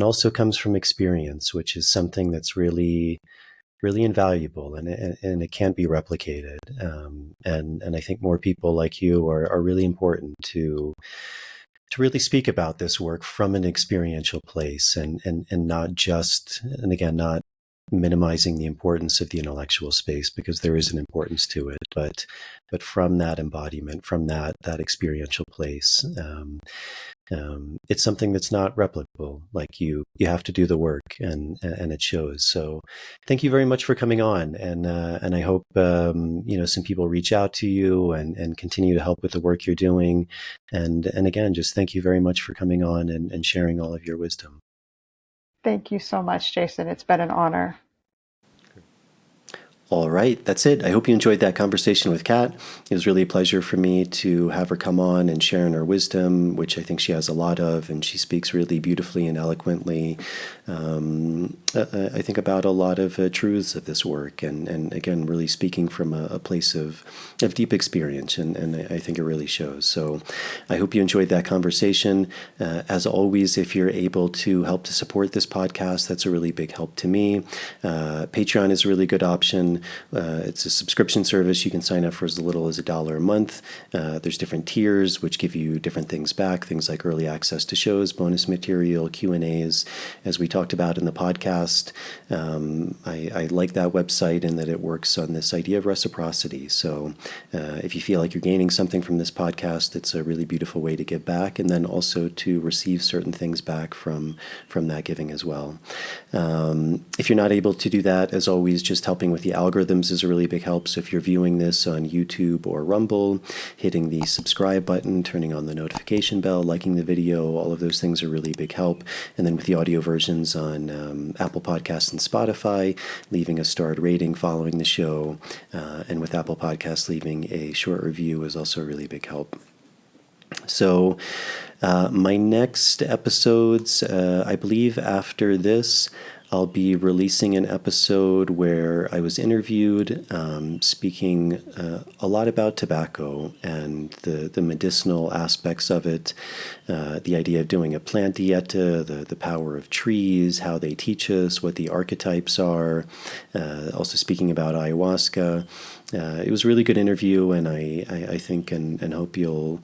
also comes from experience, which is something that's really, really invaluable, and it can't be replicated. And I think more people like you are really important to really speak about this work from an experiential place and not just, and again, not minimizing the importance of the intellectual space, because there is an importance to it, but from that embodiment, from that experiential place. It's something that's not replicable. Like, you have to do the work, and it shows. So thank you very much for coming on. And I hope, some people reach out to you and continue to help with the work you're doing. And again, just thank you very much for coming on and sharing all of your wisdom. Thank you so much, Jason. It's been an honor. All right, that's it. I hope you enjoyed that conversation with Kat. It was really a pleasure for me to have her come on and share in her wisdom, which I think she has a lot of, and she speaks really beautifully and eloquently, I think, about a lot of truths of this work, and again, really speaking from a place of deep experience, and I think it really shows. So I hope you enjoyed that conversation. As always, if you're able to help to support this podcast, that's a really big help to me. Patreon is a really good option. It's a subscription service. You can sign up for as little as $1 a month. There's different tiers which give you different things back, things like early access to shows, bonus material, Q&As, as we talked about in the podcast. I like that website and that it works on this idea of reciprocity. So if you feel like you're gaining something from this podcast, it's a really beautiful way to give back, and then also to receive certain things back from that giving as well. If you're not able to do that, as always, just helping with the algorithms is a really big help. So if you're viewing this on YouTube or Rumble, hitting the subscribe button, turning on the notification bell, liking the video, all of those things are really big help. And then with the audio versions on Apple Podcasts and Spotify, leaving a starred rating following the show, and with Apple Podcasts, leaving a short review is also a really big help. So my next episodes, I believe after this, I'll be releasing an episode where I was interviewed, speaking a lot about tobacco and the medicinal aspects of it, the idea of doing a plant dieta, the power of trees, how they teach us, what the archetypes are, also speaking about ayahuasca. It was a really good interview, and I think and hope you'll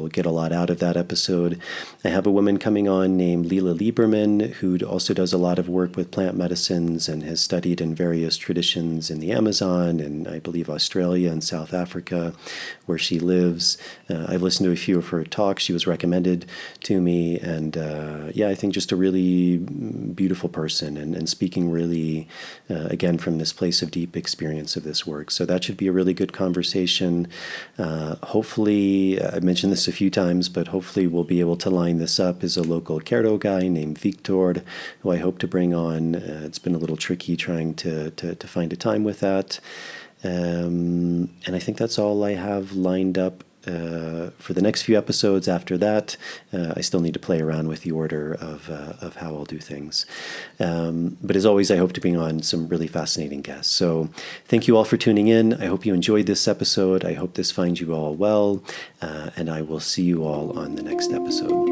get a lot out of that episode. I have a woman coming on named Lila Lieberman, who also does a lot of work with plant medicines and has studied in various traditions in the Amazon and I believe Australia and South Africa, where she lives. I've listened to a few of her talks. She was recommended to me, and I think just a really beautiful person and speaking really, again, from this place of deep experience of this work. So that should be a really good conversation. Hopefully, I mentioned this a few times, but hopefully we'll be able to line this up, is a local Quero guy named Victor, who I hope to bring on. It's been a little tricky trying to find a time with that. And I think that's all I have lined up for the next few episodes. After that, I still need to play around with the order of how I'll do things. But as always, I hope to bring on some really fascinating guests. So thank you all for tuning in. I hope you enjoyed this episode. I hope this finds you all well, and I will see you all on the next episode.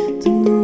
Tunga